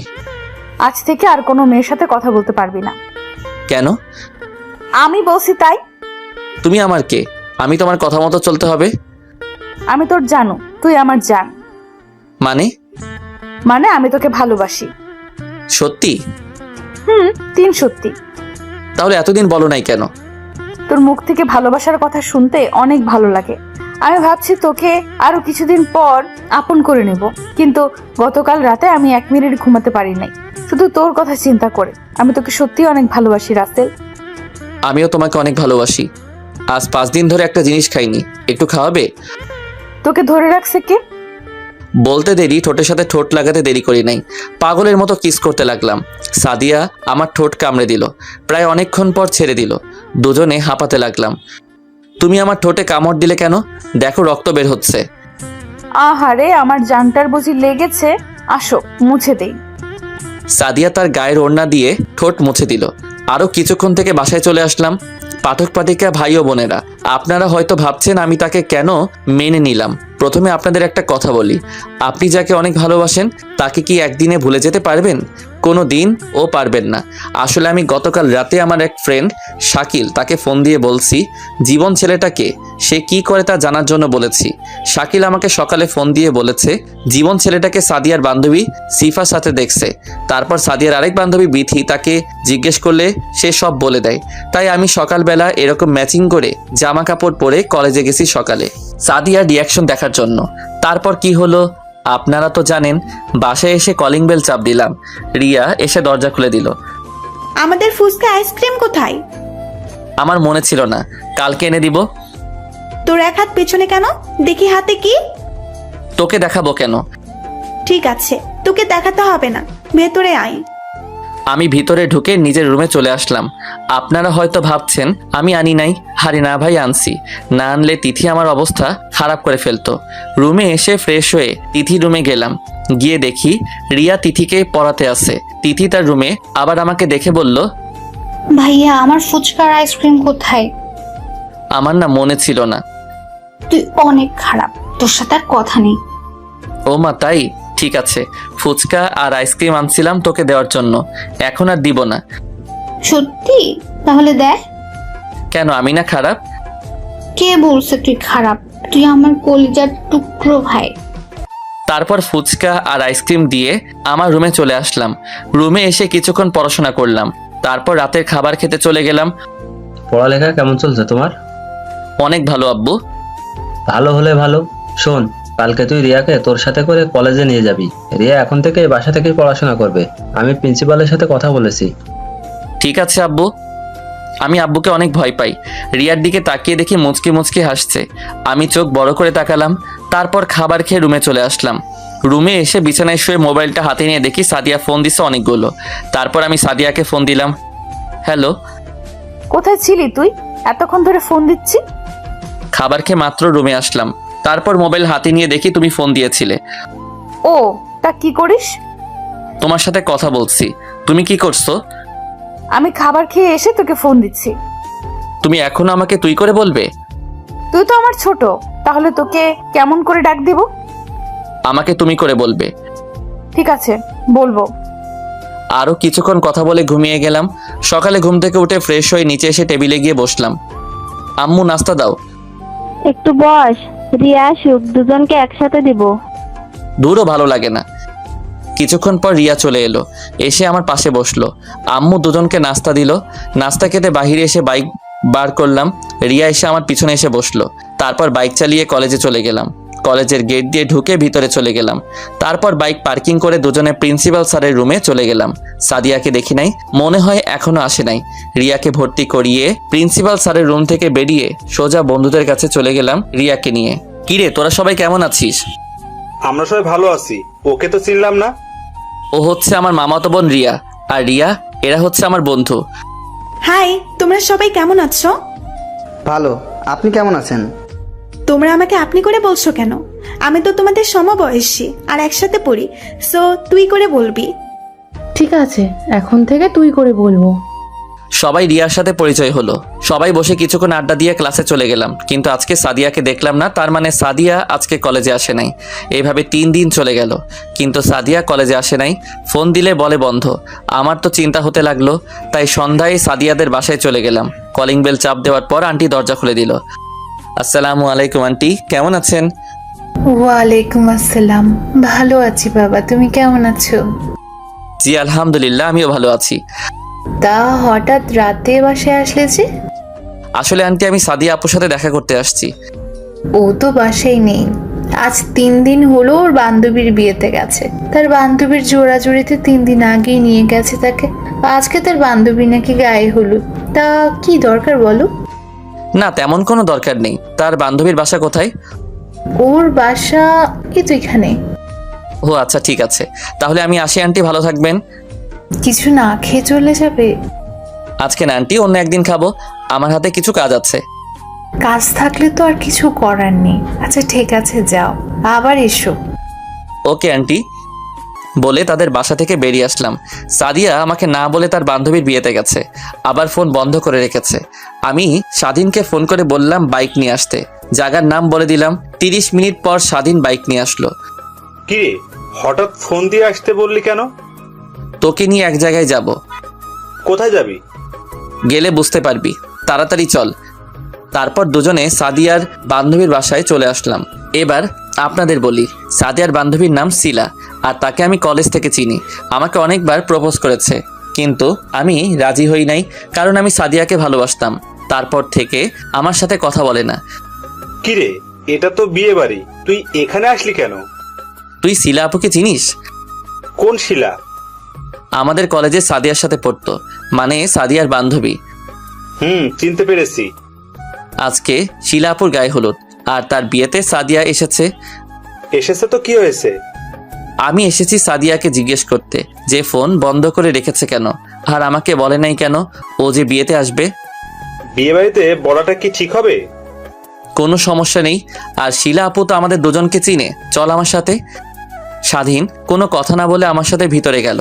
আজ থেকে আর কোনো মেয়ের সাথে কথা বলতে পারবি না। কেন? আমি বলছি তাই। তুমি আমার কে? আমি তোমার কথা মতো চলতে হবে? আমি তোর জানু, তুই আমার জান। মানে আমি তোকে ভালোবাসি। সত্যি? 3 সত্যি। তাহলে এতদিন বলো নাই কেন? তোর মুখ থেকে ভালোবাসার কথা শুনতে অনেক ভালো লাগে। আমি ভাবছি তোকে আরো কিছুদিন পর আপন করে নেব, কিন্তু গতকাল রাতে আমি 1 মিনিট ঘুমাতে পারি নাই, শুধু তোর কথা চিন্তা করে। আমি তোকে সত্যি অনেক ভালোবাসি রাসেল। আমিও তোমাকে অনেক ভালোবাসি। আজ 5 দিন ধরে একটা জিনিস খাইনি, একটু খাওয়াবে? তোকে ধরে রাখছে কে? বলতে দেরি, ঠোঁটের সাথে ঠোঁট লাগাতে দেরি করি নাই। পাগলের মতো কিস করতে লাগলাম। সাদিয়া আমার ঠোঁট কামড়ে দিল। প্রায় অনেকক্ষণ পর ছেড়ে দিল। দুজনে হাঁপাতে লাগলাম। তুমি আমার ঠোঁটে কামড় দিলে কেন? দেখো রক্ত বের হচ্ছে। আহারে, আমার জানটার বুঝি লেগেছে। আসো মুছে দেই। সাদিয়া তার গায়ের ওড়না দিয়ে ঠোঁট মুছে দিল। আরো কিছুক্ষণ থেকে বাসায় চলে আসলাম। পাঠক পাঠিকা ভাই ও বোনেরা, আপনারা হয়তো ভাবছেন আমি তাকে কেন মেনে নিলাম। প্রথমে আপনাদের একটা কথা বলি, আপনি যাকে অনেক ভালোবাসেন তাকে কি একদিনে ভুলে যেতে পারবেন? কোনো দিন ও পারবেন না। আসলে আমি গতকাল রাতে আমার এক ফ্রেন্ড শাকিল, তাকে ফোন দিয়ে বলছি জীবন ছেলেটাকে সে কি করে তা জানার জন্য বলেছি। শাকিল আমাকে সকালে ফোন দিয়ে বলেছে জীবন ছেলেটাকে সাদিয়ার বান্ধবী সিফার সাথে দেখছে। তারপর সাদিয়ার আরেক বান্ধবী বিথি তাকে জিজ্ঞেস করলে সে সব বলে দেয়। তাই আমি সকালবেলা এরকম ম্যাচিং করে জামা কাপড় পরে কলেজে গেছি সকালে সাদিয়ার রিয়াকশন দেখার জন্য। তারপর কি হলো আপনারা তো জানেন। বাসায় এসে কলিং বেল চাপ দিলাম। রিয়া এসে দরজা খুলে দিল। আমাদের ফুচকা আইসক্রিম কোথায়? আমার মনে ছিল না, কালকে এনে দিব। তোর 1 হাত পেছনে কেন? দেখি হাতে কি। তোকে দেখাবো কেন? ঠিক আছে, তোকে দেখাতে হবে না, ভেতরে আয়। আমি ভিতরে ঢুকে নিজের রুমে চলে আসলাম। আপনারা হয়তো ভাবছেন আমি আনি নাই। আরে না ভাই, আনছি। না আনলে তিথি আমার অবস্থা খারাপ করে ফেলতো। রুমে এসে ফ্রেশ হয়ে তিথি রুমে গেলাম। গিয়ে দেখি রিয়া তিথিকে পড়াতে আছে। তিথি তার রুমে আবার আমাকে দেখে বলল, ভাইয়া আমার ফুচকার আইসক্রিম কোথায়? আমার না মনে ছিল না। তুই অনেক খারাপ, তোর সাথে আর কথা নেই। ও মা, তাই? ঠিক আছে, ফুচকা আর আইসক্রিম আনছিলাম তোকে দেওয়ার জন্য, এখন আর দিব না। সত্যি? তাহলে দেখ। কেন, আমি না খারাপ? কে বলছে তুই খারাপ? তুই আমার কলিজার টুকরো ভাই। তারপর ফুচকা আর আইসক্রিম দিয়ে আমার রুমে চলে আসলাম। রুমে এসে কিছুক্ষণ পড়াশোনা করলাম। তারপর রাতের খাবার খেতে চলে গেলাম। পড়ালেখা কেমন চলছে তোমার? অনেক ভালো আব্বু। ভালো হলে ভালো। শোন, কালকে তুই রিয়াকে তোর সাথে করে কলেজে নিয়ে যাবি। রিয়া এখন থেকে বাসা থেকেই পড়াশোনা করবে। আমি প্রিন্সিপালের সাথে কথা বলেছি। ঠিক আছে আব্বু। আমি আব্বুকে অনেক ভয় পাই। রিয়ার দিকে তাকিয়ে দেখি মুচকি মুচকি হাসছে। আমি চোখ বড় করে তাকালাম। তারপর খাবার খেয়ে রুমে চলে আসলাম। রুমে এসে বিছানায় শুয়ে মোবাইলটা হাতে নিয়ে দেখি সাদিয়া ফোন দিছে অনেকগুলো। তারপর আমি সাদিয়াকে ফোন দিলাম। হ্যালো। কোথায় ছিলি তুই? এতক্ষণ ধরে ফোন দিচ্ছি। খাবার খেয়ে মাত্র রুমে আসলাম। তারপর মোবাইল হাতে নিয়ে দেখি তুমি ফোন দিয়েছিলে। ও, তা কি করিস? তোমার সাথে কথা বলছি। তুমি কি করছো? আমি খাবার খেয়ে এসে তোকে ফোন দিচ্ছি। তুমি এখনো আমাকে তুই করে বলবে? তুই তো আমার ছোট, তাহলে তোকে কেমন করে ডাক দিব? আমাকে তুমি করে বলবে। ঠিক আছে, বলবো। আরো কিছুক্ষণ কথা বলে ঘুমিয়ে গেলাম। সকালে ঘুম থেকে উঠে ফ্রেশ হয়ে নিচে এসে টেবিলে গিয়ে বসলাম। আম্মু নাস্তা দাও। একটু বস, রিয়া আসুক, দুজনকে একসাথে দিব। দূরও ভালো লাগে না। কিছুক্ষণ পর রিয়া চলে এলো। এসে আমার পাশে বসলো। আম্মু দুজনকে নাস্তা দিল। নাস্তা খেতে বাহিরে এসে বাইক বার করলাম। রিয়া এসে আমার পিছনে এসে বসলো। তারপর বাইক চালিয়ে কলেজে চলে গেলাম। কলেজের গেট দিয়ে ঢুকে ভিতরে চলে গেলাম। তারপর বাইক পার্কিং করে দুজনে প্রিন্সিপাল স্যারের রুমে চলে গেলাম। সাদিয়াকে দেখি নাই, মনে হয় এখনো আসে নাই। রিয়াকে ভর্তি করিয়ে প্রিন্সিপাল স্যারের রুম থেকে বেরিয়ে সোজা বন্ধুদের কাছে চলে গেলাম রিয়াকে নিয়ে। কিরে, তোরা সবাই কেমন আছিস? আমরা সবাই ভালো আছি। ওকে তো চিনলাম না। ও হচ্ছে আমার মামাতো বোন রিয়া, আর রিয়া এরা হচ্ছে আমার বন্ধু। হাই, তোমরা সবাই কেমন আছো? ভালো। আপনি কেমন আছেন? তোমরা আমাকে আপনি করে বলছো কেন? আমি তো তোমাদের সমবয়সী আর একসাথে পড়ি, সো তুই করে বলবি। ঠিক আছে, এখন থেকে তুই করে বলবো। সবাই রিয়ার সাথে পরিচয় হলো। সবাই বসে কিছুক্ষণ আড্ডা দিয়ে ক্লাসে চলে গেলাম। কিন্তু আজকে সাদিয়াকে দেখলাম না, তার মানে সাদিয়া আজকে কলেজে আসে নাই। এইভাবে 3 দিন চলে গেল, কিন্তু সাদিয়া কলেজে আসে নাই। ফোন দিলে বলে বন্ধ। আমার তো চিন্তা হতে লাগলো। তাই সন্ধ্যায় সাদিয়াদের বাসায় চলে গেলাম। কলিং বেল চাপ দেওয়ার পর আন্টি দরজা খুলে দিল। আসসালামু আলাইকুম আন্টি, কেমন আছেন? ওয়ালাইকুম আসসালাম। ভালো আছি বাবা, তুমি কেমন আছো? জি আলহামদুলিল্লাহ, আমিও ভালো আছি। তা হঠাৎ রাতে বাসায় আসলে যে? আসলে আন্টি, আমি সাদিয়া আপুর সাথে দেখা করতে আসছি। ও তো বাসায় নেই। আজ 3 দিন হলো ওর বান্ধবীর বিয়েতে গেছে। তার বান্ধবীর জোড়াজুড়িতে 3 দিন আগেই নিয়ে গেছে তাকে। আজকে তার বান্ধবী নাকি গায়ে হলুদ। তা কি দরকার বলো? না, তেমন কোনো দরকার নেই। তার বান্ধবীর বাসা কোথায়? ওর বাসা এই তো এখানে। ও আচ্ছা, ঠিক আছে। তাহলে আমি আসি আন্টি, ভালো থাকবেন। কিছু না খেয়ে চলে যাবে? আজকে না আন্টি, অন্য একদিন খাবো। আমার হাতে কিছু কাজ আছে। কাজ থাকলে তো আর কিছু করার নেই। আচ্ছা ঠিক আছে, যাও, আবার এসো। ওকে আন্টি বলে তাদের বাসা থেকে বেরিয়ে আসলাম। সাদিয়া আমাকে না বলে তার বান্ধবীর বিয়েতে গেছে, আবার ফোন বন্ধ করে রেখেছে। আমি স্বাধীনকে ফোন করে বললাম বাইক নিয়ে আসতে। জায়গার নাম বলে দিলাম। 30 মিনিট পর স্বাধীন বাইক নিয়ে আসলো। কিরে, হঠাৎ ফোন দিয়ে আসতে বললি কেন? তোকে নিয়ে এক জায়গায় যাব। কোথায় যাবি? গেলে বুঝতে পারবি, তাড়াতাড়ি চল। তারপর দুজনে সাদিয়ার বান্ধবীর বাসায় চলে আসলাম। এবার আপনাদের বলি, সাদিয়ার বান্ধবীর নাম শিলা, আর তাকে আমি কলেজ থেকে চিনি। আমাকে অনেকবার প্রপোজ করেছে, কিন্তু আমি রাজি হই নাই, কারণ আমি সাদিয়াকে ভালোবাসতাম। তারপর থেকে আমার সাথে কথা বলে না। কিরে, এটা তো বিয়ে বাড়ি, তুই এখানে আসলি কেন? তুই শিলা আপুকে চিনিস? কোন শিলা? আমাদের কলেজে সাদিয়ার সাথে পড়তো, মানে সাদিয়ার বান্ধবী। চিনতে পেরেছি। আজকে শিলা আপুর গায়ে হলুদ, আর তার বিয়েতে সাদিয়া এসেছে। এসেছে তো কি হয়েছে? আমি এসেছি সাদিয়াকে জিজ্ঞেস করতে যে ফোন বন্ধ করে রেখেছে কেন, আর আমাকে বলে নাই কেন ও যে বিয়েতে আসবে। বিয়ে বাড়িতে বলাটা কি ঠিক হবে? কোনো সমস্যা নেই, আর শিলা আপু তো আমাদের দুজনকে চিনে, চল আমার সাথে। স্বাধীন কোনো কথা না বলে আমার সাথে ভিতরে গেল।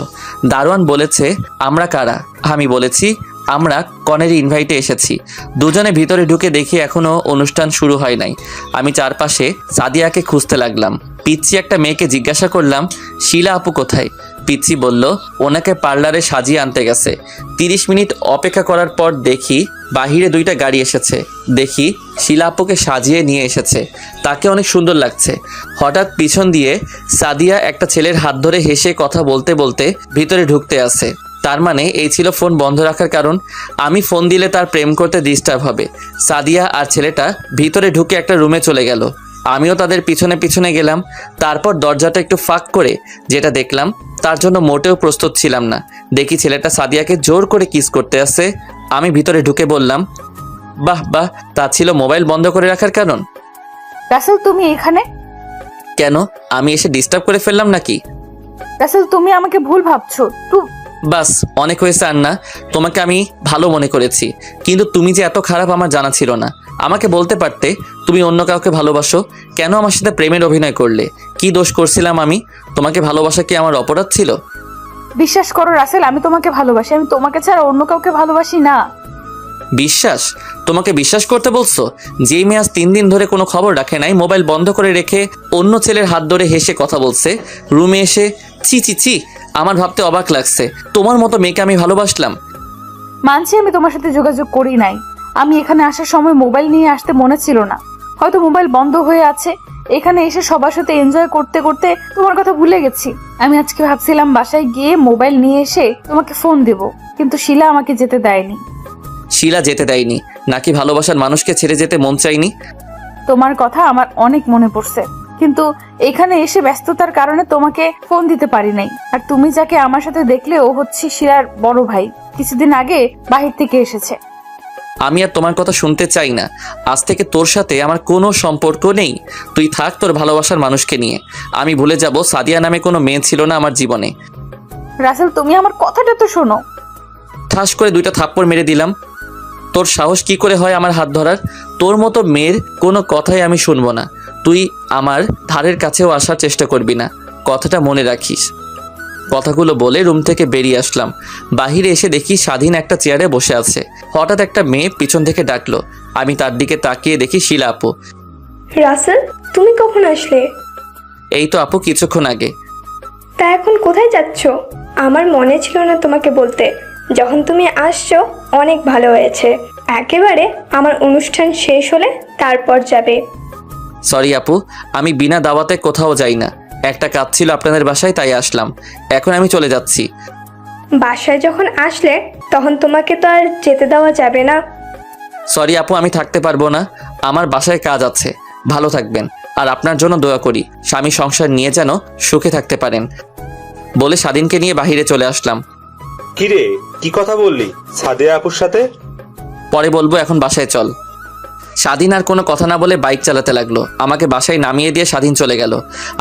দারোয়ান বলেছে আমরা কারা, আমি বলেছি আমরা কনের ইনভাইটে এসেছি। দুজনে ভিতরে ঢুকে দেখি এখনো অনুষ্ঠান শুরু হয় নাই। আমি চারপাশে সাদিয়াকে খুঁজতে লাগলাম। পিচ্ছি একটা মেয়েকে জিজ্ঞাসা করলাম শিলা আপু কোথায়। পিচ্ছি বলল ওনাকে পার্লারে সাজিয়ে আনতে গেছে। 30 মিনিট অপেক্ষা করার পর দেখি বাহিরে 2টা গাড়ি এসেছে। দেখি শিলা আপুকে সাজিয়ে নিয়ে এসেছে, তাকে অনেক সুন্দর লাগছে। হঠাৎ পিছন দিয়ে সাদিয়া একটা ছেলের হাত ধরে হেসে কথা বলতে বলতে ভিতরে ঢুকতে আসে। তার মানে এই ছিল ফোন বন্ধ রাখার কারণ। আমি ফোন দিলে তার প্রেম করতে ডিস্টার্ব হবে। সাদিয়া আর ছেলেটা ভিতরে ঢুকে একটা রুমে চলে গেল। আমিও তাদের পিছনে পিছনে গেলাম। তারপর দরজাটা একটু ফাঁক করে যেটা দেখলাম তার জন্য মোটেও প্রস্তুত ছিলাম না। দেখি ছেলেটা সাদিয়াকে জোর করে কিস করতে আসে। আমি ভিতরে ঢুকে বললাম বাহ বাহ, তা ছিল মোবাইল বন্ধ করে রাখার কারণ। রাসেল তুমি এখানে? কেন, আমি এসে ডিস্টার্ব করে ফেললাম নাকি? রাসেল তুমি আমাকে ভুল ভাবছো। বাস অনেক হয়েছে আন্না, তোমাকে আমি ভালো মনে করেছি, কিন্তু তুমি যে এত খারাপ আমার জানা ছিল না। আমাকে বলতে পারতে তুমি অন্য কাউকে ভালোবাসো। কেন আমার সাথে প্রেমের অভিনয় করলে? কি দোষ করছিলাম আমি? তোমাকে ভালোবাসা কি আমার অপরাধ ছিল? বিশ্বাস করো রাসেল, আমি তোমাকে ভালোবাসি। আমি তোমাকে ছাড়া অন্য কাউকে ভালোবাসি না। বিশ্বাস? তোমাকে বিশ্বাস করতে বলছো? যেই মেয়ে আজ 3 দিন ধরে কোনো খবর রাখে নাই, মোবাইল বন্ধ করে রেখে অন্য ছেলের হাত ধরে হেসে কথা বলছে, রুমে এসে ছি ছি ছি, আমার ভাবতে অবাক লাগছে তোমার মতো মেয়েকে আমি ভালোবাসলাম। মানছি আমি তোমার সাথে যোগাযোগ করি নাই। আমি এখানে আসার সময় মোবাইল নিয়ে আসতে মনে ছিল না, হয়তো মোবাইল বন্ধ হয়ে আছে। এখানে এসে সবার সাথে এনজয় করতে করতে তোমার কথা ভুলে গেছি। আমি আজকে ভাবছিলাম বাসায় গিয়ে মোবাইল নিয়ে এসে তোমাকে ফোন দেব, কিন্তু শিলা আমাকে যেতে দেয়নি। শিলা যেতে দেয়নি নাকি ভালোবাসার মানুষকে ছেড়ে যেতে মন চাইনি? তোমার কথা আমার অনেক মনে পড়ছে, কিন্তু এখানে এসে ব্যস্ততার কারণে তোমাকে ফোন দিতে পারি নাই। আর তুমি যাকে আমার সাথে দেখলে ও হচ্ছে শিলার বড় ভাই, কিছুদিন আগে বাহির থেকে এসেছে। আমি আর তোমার কথা শুনতে চাই না। আজ থেকে তোর সাথে আমার কোনো সম্পর্ক নেই। তুই থাক তোর ভালোবাসার মানুষকে নিয়ে। আমি ভুলে যাব সাদিয়া নামে কোনো মেয়ে ছিল না আমার জীবনে। রাসেল তুমি আমার কথাটা তো শোনো। ঠাস করে 2টা থাপ্পড় মেরে দিলাম। তোর সাহস কি করে হয় আমার হাত ধরার? তোর মতো মেয়ের কোনো কথাই আমি শুনবো না। তুই আমার ধারের কাছেও আসার চেষ্টা করবি না, কথাটা মনে রাখিস। কথাগুলো বলে রুম থেকে বেরিয়ে আসলাম। বাহিরে এসে দেখি স্বাধীন একটা চেয়ারে বসে আছে। হঠাৎ একটা মেয়ে পিছন থেকে ডাকলো। আমি তার দিকে তাকিয়ে দেখি শিলা আপু। রাসেল তুমি কখন আসলে? এই তো আপু কিছুক্ষণ আগে। তা এখন কোথায় যাচ্ছ? আমার মনে ছিল না তোমাকে বলতে। যখন তুমি আসছো অনেক ভালো হয়েছে। একেবারে আমার অনুষ্ঠান শেষ হলে তারপর যাবে। সরি আপু, আমি বিনা দাওয়াতে কোথাও যাই না। একটা কাজ ছিল আপনাদের বাসায়, তাই আসলাম। এখন আমি চলে যাচ্ছি। বাসায় যখন আসলে তখন তোমাকে তো আর যেতে দেওয়া যাবে না। সরি আপু, আমি থাকতে পারবো না। আমার বাসায় কাজ আছে। ভালো থাকবেন, আর আপনার জন্য দোয়া করি স্বামী সংসার নিয়ে যেন সুখে থাকতে পারেন বলে স্বাধীনকে নিয়ে বাহিরে চলে আসলাম। কিরে, কি কথা বললি সাদিয়া আপুর সাথে? পরে বলবো, এখন বাসায় চল। স্বাধীন আর কোনো কথা না বলে বাইক চালাতে লাগলো। আমাকে বাসায় নামিয়ে দিয়ে স্বাধীন চলে গেল।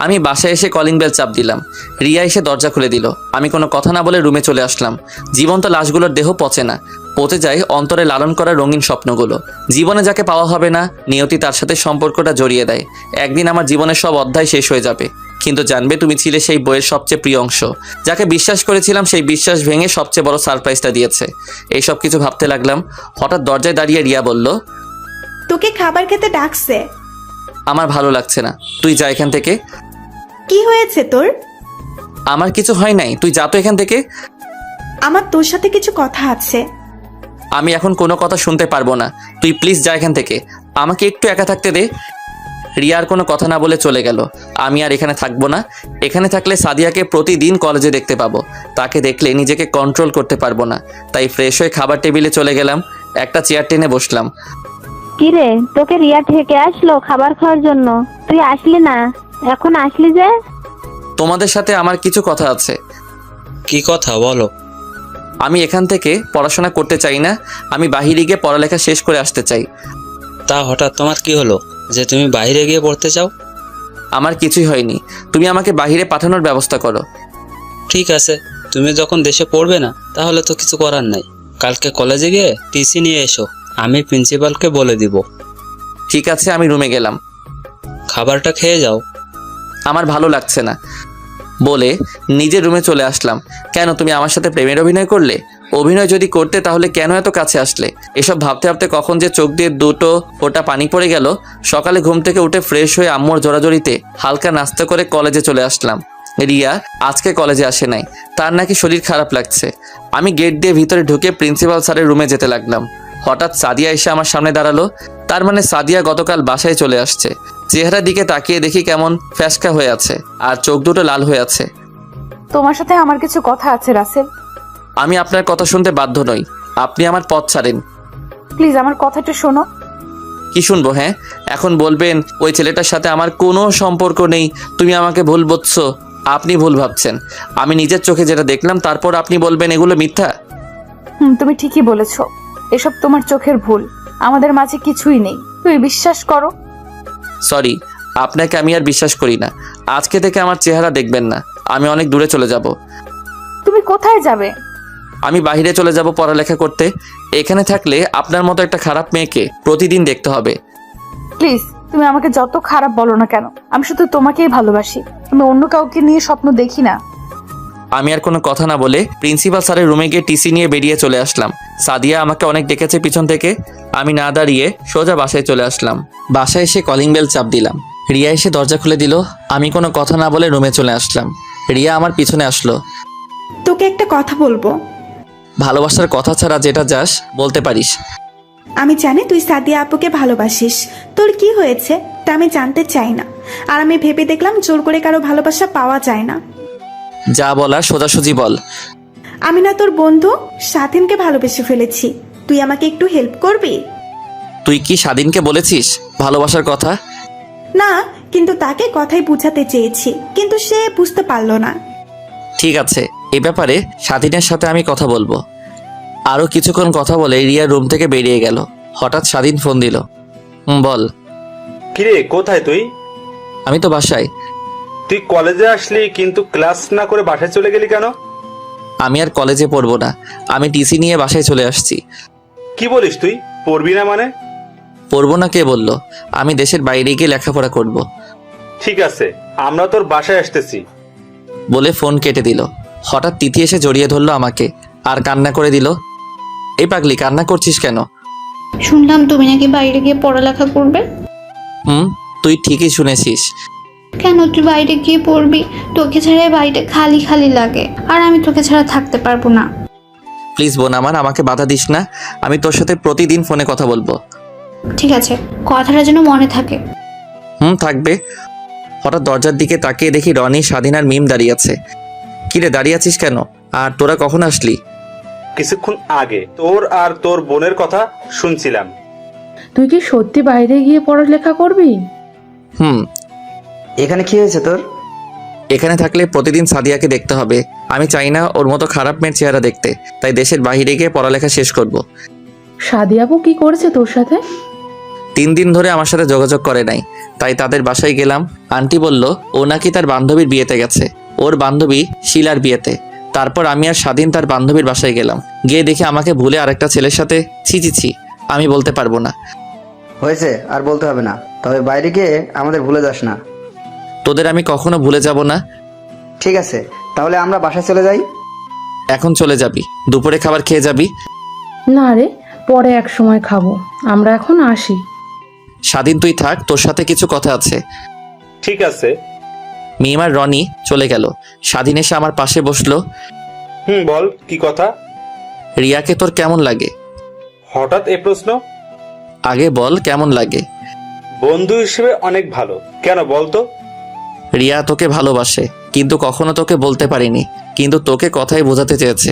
আমি বাসায় এসে কলিং বেল চাপ দিলাম। রিয়া এসে দরজা খুলে দিল। আমি কোনো কথা না বলে রুমে চলে আসলাম। জীবন্ত লাশগুলোর দেহ পচে না, পচে যায় অন্তরে লালন করা রঙিন স্বপ্নগুলো। জীবনে যাকে পাওয়া হবে না, নিয়তি তার সাথে সম্পর্কটা জড়িয়ে দেয়। একদিন আমার জীবনের সব অধ্যায় শেষ হয়ে যাবে, কিন্তু জানবে তুমি ছিলে সেই বইয়ের সবচেয়ে প্রিয় অংশ। যাকে বিশ্বাস করেছিলাম সেই বিশ্বাস ভেঙে সবচেয়ে বড় সারপ্রাইজটা দিয়েছে। এই সব কিছু ভাবতে লাগলাম। হঠাৎ দরজায় দাঁড়িয়ে রিয়া বলল, তোকে খাবার খেতে ডাকছে। আমার ভালো লাগছে না, তুই যা এখান থেকে। কি হয়েছে তোর? আমার কিছু হয় নাই, তুই যা তো এখান থেকে। আমার তোর সাথে কিছু কথা আছে। আমি এখন কোনো কথা শুনতে পারবো না, তুই প্লিজ যা এখান থেকে। আমাকে একটু একা থাকতে দে। রিয়ার কোনো কথা না বলে চলে গেল। আমি আর এখানে থাকবো না। এখানে থাকলে সাদিয়াকে প্রতিদিন কলেজে দেখতে পাবো। তাকে দেখলে নিজেকে কন্ট্রোল করতে পারবো না। তাই ফ্রেশ হয়ে খাবার টেবিলে চলে গেলাম। একটা চেয়ার টেনে বসলাম। কিরে, তোকে রিয়া থেকে আসলো খাবার খাওয়ার জন্য? তুই আসলি না, এখন আসলি যে? তোমাদের সাথে আমার কিছু কথা আছে। কি কথা বলো? আমি এখান থেকে পড়াশোনা করতে চাই না। আমি বাহিরে গিয়ে পড়ালেখা শেষ করে আসতে চাই। তা হঠাৎ তোমার কি হলো যে তুমি বাইরে গিয়ে পড়তে চাও? আমার কিছুই হয়নি, তুমি আমাকে বাইরে পাঠানোর ব্যবস্থা করো। ঠিক আছে, তুমি যখন দেশে পড়বে না তাহলে তো কিছু করার নাই। কালকে কলেজে গিয়ে টিসি নিয়ে এসো, আমি প্রিন্সিপালকে বলে দিব। ঠিক আছে, আমি রুমে গেলাম। খাবারটা খেয়ে যাও। আমার ভালো লাগছে না বলে নিজের রুমে চলে আসলাম। কেন, তুমি আমার সাথে প্রেমের অভিনয় করলে? অভিনয় যদি করতে তাহলে কেন এত কাছে আসলে? এসব ভাবতে ভাবতে কখন যে চোখ দিয়ে দুটো ফোঁটা পানি পড়ে গেল। সকালে ঘুম থেকে উঠে ফ্রেশ হয়ে আম্মুর জোরাজোরিতে হালকা নাস্তা করে কলেজে চলে আসলাম। রিয়া আজকে কলেজে আসে নাই, তার নাকি শরীর খারাপ লাগছে। আমি গেট দিয়ে ভিতরে ঢুকে প্রিন্সিপাল স্যারের রুমে যেতে লাগলাম। হঠাৎ সাদিয়া এসে আমার সামনে দাঁড়ালো। তার মানে সাদিয়া গতকাল বাসায় চলে আসছে। চেহারার দিকে তাকিয়ে দেখি কেমন ফ্যাসকা হয়ে আছে আর চোখ দুটো লাল হয়ে আছে। তোমার সাথে আমার কিছু কথা আছে রাসেল। আমি আপনার কথা শুনতে বাধ্য নই, আপনি আমার পথ ছাড়েন। প্লিজ আমার কথাটা শোনো। কি শুনবো? হ্যাঁ, এখন বলবেন ওই ছেলেটার সাথে আমার কোনো সম্পর্ক নেই, তুমি আমাকে ভুল বুঝছো। আপনি ভুল ভাবছেন। আমি নিজের চোখে যেটা দেখলাম তারপর আপনি বলবেন এগুলো মিথ্যা। তুমি ঠিকই বলেছো, এসব তোমার চোখের ভুল। আমাদের মাঝে কিছুই নেই, তুমি বিশ্বাস করো। সরি, আপনাকে আমি আর বিশ্বাস করি না। আজকে থেকে আমার চেহারা দেখবেন না, আমি অনেক দূরে চলে যাব। তুমি কোথায় যাবে? আমি বাইরে চলে যাব পড়ালেখা করতে। এখানে থাকলে আপনার মতো একটা খারাপ মেয়েকে প্রতিদিন দেখতে হবে। প্লিজ, তুমি আমাকে যত খারাপ বলো না কেন, আমি শুধু তোমাকেই ভালোবাসি। আমি অন্য কাউকে নিয়ে স্বপ্ন দেখি না। আমি আর কোনো কথা না বলে প্রিন্সিপাল স্যারের রুমে গিয়ে টিসি নিয়ে বেরিয়ে চলে আসলাম। সাদিয়া আমাকে অনেক ডেকেছে পিছন থেকে। আমি না দাঁড়িয়ে সোজা বাসায় চলে আসলাম। বাসায় এসে কলিং বেল চাপ দিলাম। রিয়া এসে দরজা খুলে দিল। আমি কোনো কথা না বলে রুমে চলে আসলাম। রিয়া আমার পিছনে আসলো। তোকে একটা কথা বলবো। ভালোবাসার কথা ছাড়া যেটা যাস বলতে পারিস। আমি জানি তুই সাদিয়া আপুকে ভালোবাসিস, তোর কি হয়েছে তা আমি জানতে চাই না। আর আমি ভেবে দেখলাম জোর করে কারো ভালোবাসা পাওয়া যায় না। যা বলার সোজাসুজি বল। আমি না তোর বন্ধু স্বাধীনকে ভালোবেসে ফেলেছি, তুই আমাকে একটু হেল্প করবি? তুই কি স্বাধীনকে বলেছিস ভালোবাসার কথা? না, কিন্তু তাকে কথাই বুঝাতে চেয়েছি, কিন্তু সে বুঝতে পারলো না। ঠিক আছে, এ ব্যাপারে স্বাধীনের সাথে আমি কথা বলবো। আরও কিছুক্ষণ কথা বলে রিয়া রুম থেকে বেরিয়ে গেল। হঠাৎ স্বাধীন ফোন দিল। বল। কিরে, কোথায় তুই? আমি তো বাসায়। তুই কলেজে আসলি কিন্তু ক্লাস না করে বাসায় চলে গেলি কেন? আমি আর কলেজে পড়বো না, আমি টিসি নিয়ে বাসায় চলে আসছি। কি বলিস তুই? পড়বি না মানে? পড়বো না কে বললো? আমি দেশের বাইরে গিয়ে লেখাপড়া করব। ঠিক আছে, আমরা তোর বাসায় আসতেছি বলে ফোন কেটে দিল। হঠাৎ তিথি এসে জড়িয়ে ধরলো আমাকে আর কান্না করে দিল। এই পাগলি, কান্না করছিস কেন? শুনলাম তুমি নাকি বাইরে গিয়ে পড়ালেখা করবে। তুই ঠিকই শুনেছিস। কেন তুই বাইরে গিয়ে পড়বি? তোকে ছাড়া বাড়িটা খালি খালি লাগে, আর আমি তোকে ছাড়া থাকতে পারবো না। প্লিজ বোন আমার, আমাকে বাধা দিস না। আমি তোর সাথে প্রতিদিন ফোনে কথা বলবো। ঠিক আছে, কথাটা যেন মনে থাকে। থাকবে। হঠাৎ দরজার দিকে তাকিয়ে দেখি রনি, স্বাধীন আর মিম দাঁড়িয়ে আছে। কিরে, দাঁড়িয়ে আছিস কেন? আর তোরা কখন আসলি? কিছুক্ষণ আগে তোর আর তোর বোনের কথা শুনছিলাম। তুই কি সত্যি বাইরে গিয়ে পড়ালেখা করবি? এখানে কি হয়েছে তোর? এখানে থাকলে প্রতিদিন সাদিয়াকে দেখতে হবে। আমি চাই না ওর মতো খারাপ মেয়ের চেহারা দেখতে, তাই দেশের বাইরে গিয়ে পড়ালেখা শেষ করব। সাদিয়াবু কি করেছে তোর সাথে? 3 দিন ধরে আমার সাথে যোগাযোগ করে নাই, তাই তাদের বাসায় গেলাম। আন্টি বলল ও নাকি তার বান্ধবীর বিয়েতে গেছে, ওর বান্ধবী শিলার বিয়েতে। তারপর আমি আর স্বাধীন তার বান্ধবীর বাসায় গেলাম। গিয়ে দেখি আমাকে ভুলে আরেকটা ছেলের সাথে। ছি, আমি বলতে পারবো না। হয়েছে, আর বলতে হবে না। তবে বাইরে গিয়ে আমাদের ভুলে যাস না। তোদের আমি কখনো ভুলে যাব না। ঠিক আছে, তাহলে আমরা বাসায় চলে যাই। এখন চলে যাবি? দুপুরে খাবার খেয়ে যাবি? না রে, পরে এক সময় খাবো, আমরা এখন আসি। স্বাধীন তুই থাক, তোর সাথে কিছু কথা আছে। ঠিক আছে। মিম আর রনি চলে গেল। স্বাধীন এসে আমার পাশে বসলো। বল, কি কথা? রিয়াকে তোর কেমন লাগে? হঠাৎ এ প্রশ্ন? আগে বল কেমন লাগে। বন্ধু হিসেবে অনেক ভালো। কেন বলতো? রিয়া তোকে ভালোবাসে, কিন্তু কখনো তোকে বলতে পারিনি, কিন্তু তোকে কথাই বোঝাতে চেয়েছে।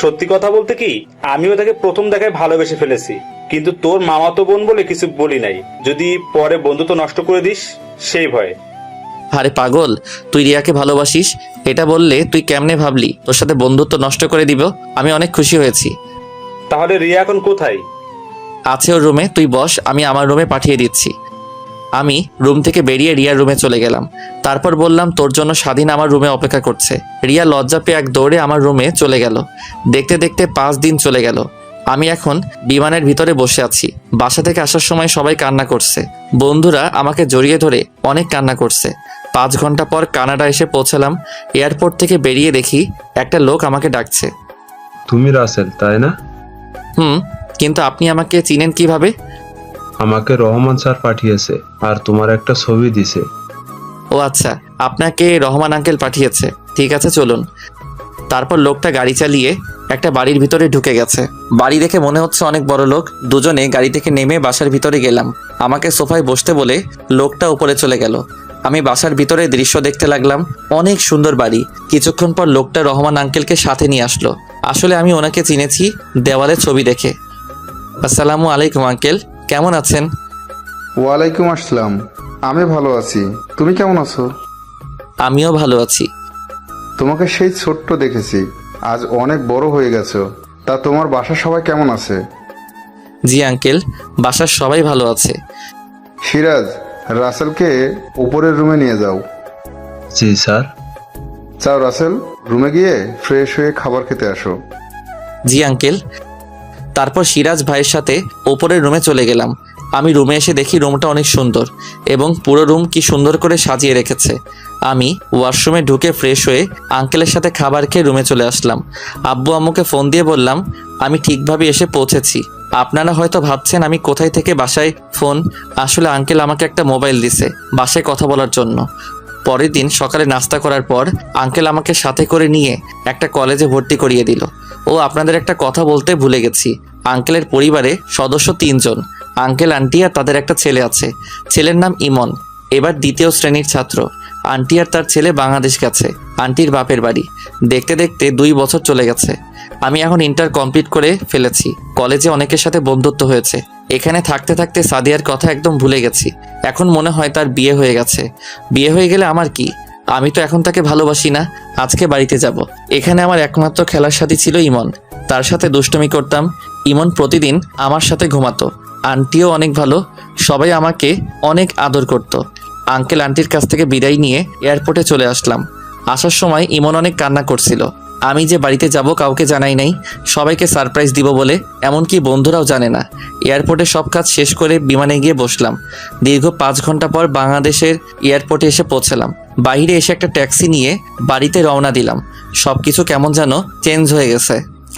সত্যি কথা বলতে কি, আমিও তাকে প্রথম দেখায় ভালোবেসে ফেলেছি, কিন্তু তোর মামাতো বোন বলে কিছু বলি নাই, যদি পরে বন্ধুত্ব নষ্ট করে দিস সেই ভয়ে। আরে পাগল, তুই রিয়াকে ভালোবাসিস এটা বললে তুই কেমনে ভাবলি তোর সাথে বন্ধুত্ব নষ্ট করে দিব? আমি অনেক খুশি হয়েছি। তাহলে রিয়া এখন কোথায়? আছে ওর রুমে, তুই বস, আমি আমার রুমে পাঠিয়ে দিচ্ছি। আমি রুম থেকে বেরিয়ে রিয়ার রুমে চলে গেলাম। তারপর বললাম, তোর জন্য স্বাধীন আমার রুমে অপেক্ষা করছে। রিয়া লজ্জা পেয়ে এক দৌড়ে আমার রুমে চলে গেল। দেখতে দেখতে 5 দিন চলে গেল। আমি এখন বিমানের ভিতরে বসে আছি। বাসা থেকে আসার সময় সবাই কান্না করছে। বন্ধুরা আমাকে জড়িয়ে ধরে অনেক কান্না করছে। 5 ঘন্টা পর কানাডা এসে পৌঁছালাম। এয়ারপোর্ট থেকে বেরিয়ে দেখি একটা লোক আমাকে ডাকছে। তুমি রাসেল, তাই না? কিন্তু আপনি আমাকে চিনেন কিভাবে? আমাকে রহমান স্যার পাঠিয়েছে আর তোমার একটা ছবি দিছে। ও আচ্ছা, আপনাকে রহমান আঙ্কেল পাঠিয়েছে। ঠিক আছে, চলুন। তারপর লোকটা গাড়ি চালিয়ে একটা বাড়ির ভিতরে ঢুকে গেছে। বাড়ি দেখে মনে হচ্ছে অনেক বড় লোক। দুজনে গাড়ি থেকে নেমে বাসার ভিতরে গেলাম। আমাকে সোফায় বসতে বলে লোকটা উপরে চলে গেল। আমি বাসার ভিতরে দৃশ্য দেখতে লাগলাম। অনেক সুন্দর বাড়ি। কিছুক্ষণ পর লোকটা রহমান আঙ্কেলকে সাথে নিয়ে আসলো। আসলে আমি ওনাকে চিনেছি দেওয়ালে ছবি দেখে। আসসালামু আলাইকুম আঙ্কেল, কেমন আছেন? ওয়ালাইকুম আসসালাম। আমি ভালো আছি, তুমি কেমন আছো? আমিও ভালো আছি। তোমাকে সেই ছোট্ট দেখেছি, আজ অনেক বড় হয়ে গেছো। তা তোমার বাসার সবাই কেমন আছে? জি আঙ্কেল, বাসার সবাই ভালো আছে। সিরাজ, রাসেলকে উপরের রুমে নিয়ে যাও। জি স্যার। যাও রাসেল, রুমে গিয়ে ফ্রেশ হয়ে খাবার খেতে আসো। জি আঙ্কেল। তারপর সিরাজ ভাইয়ের সাথে ওপরের রুমে চলে গেলাম। আমি রুমে এসে দেখি রুমটা অনেক সুন্দর এবং পুরো রুম কি সুন্দর করে সাজিয়ে রেখেছে। আমি ওয়াশরুমে ঢুকে ফ্রেশ হয়ে আঙ্কেলের সাথে খাবার খেয়ে রুমে চলে আসলাম। আব্বু আম্মুকে ফোন দিয়ে বললাম আমি ঠিকভাবে এসে পৌঁছেছি। আপনারা হয়তো ভাবছেন আমি কোথায় থেকে বাসায় ফোন। আসলে আঙ্কেল আমাকে একটা মোবাইল দিছে বাসায় কথা বলার জন্য। পরের দিন সকালে নাস্তা করার পর আঙ্কেল আমাকে সাথে করে নিয়ে একটা কলেজে ভর্তি করিয়ে দিল। ও আপনাদের একটা কথা বলতে ভুলে গেছি, আঙ্কেলের পরিবারে সদস্য 3 জন। আঙ্কেল, আন্টি আর তাদের একটা ছেলে আছে। ছেলের নাম ইমন, এবার 2য় শ্রেণীর ছাত্র। আন্টি আর তার ছেলে বাংলাদেশ গেছে আন্টির বাপের বাড়ি। দেখতে দেখতে 2 বছর চলে গেছে। আমি এখন ইন্টার কমপ্লিট করে ফেলেছি। কলেজে অনেকের সাথে বন্ধুত্ব হয়েছে। এখানে থাকতে থাকতে সাদিয়ার কথা একদম ভুলে গেছি। এখন মনে হয় তার বিয়ে হয়ে গেছে। বিয়ে হয়ে গেলে আমার কি? আমি তো এখন তাকে ভালোবাসি না। আজকে বাড়িতে যাব। এখানে আমার একমাত্র খেলার সাথী ছিল ইমন। তার সাথে দুষ্টুমি করতাম। ইমন প্রতিদিন আমার সাথে ঘুমাতো। আন্টিও অনেক ভালো, সবাই আমাকে অনেক আদর করত। আঙ্কেল আন্টির কাছ থেকে বিদায় নিয়ে এয়ারপোর্টে চলে আসলাম। আসার সময় ইমন অনেক কান্না করছিল। আমি যে বাড়িতে যাব কাউকে জানাই নাই, সবাইকে সারপ্রাইজ দিব বলে, এমনকি বন্ধুরাও জানে না। এয়ারপোর্টে সব কাজ শেষ করে বিমানে গিয়ে বসলাম। দীর্ঘ 5 ঘন্টা পর বাংলাদেশের এয়ারপোর্টে এসে পৌঁছালাম। বাইরে এসে একটা ট্যাক্সি নিয়ে বাড়িতে রওনা দিলাম। সব কিছু কেমন যেন চেঞ্জ হয়ে গেছে।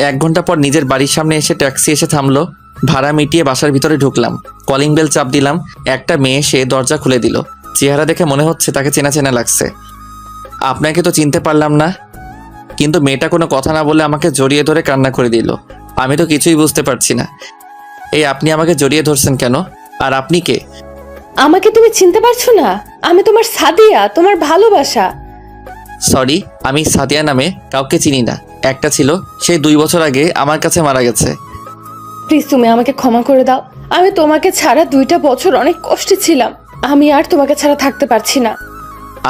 1 ঘন্টা পর নিজের বাড়ির সামনে এসে ট্যাক্সি এসে থামলো। ভাড়া মিটিয়ে বাসার ভিতরে ঢুকলাম। কলিং বেল চাপ দিলাম। একটা মেয়ে এসে দরজা খুলে দিল। চেহারা দেখে মনে হচ্ছে তাকে চেনা চেনা লাগছে। আপনাকে তো চিনতে পারলাম না। কিন্তু মেয়েটা কোনো কথা না বলে আমাকে জড়িয়ে ধরে কান্না করে দিল। আমি তো কিছুই বুঝতে পারছি না। এই আপনি আমাকে জড়িয়ে ধরছেন কেন? আর আপনি কে? আমাকে তুমি চিনতে পারছো না? আমি তোমার সাদিয়া, তোমার ভালোবাসা। সরি, আমি সাদিয়া নামে কাউকে চিনি না। একটা ছিল, সে 2 বছর আগে আমার কাছে মারা গেছে। প্লিজ তুমি আমাকে ক্ষমা করে দাও। আমি তোমাকে ছাড়া 2টা বছর অনেক কষ্টে ছিলাম। আমি আর তোমাকে ছাড়া থাকতে পারছি না।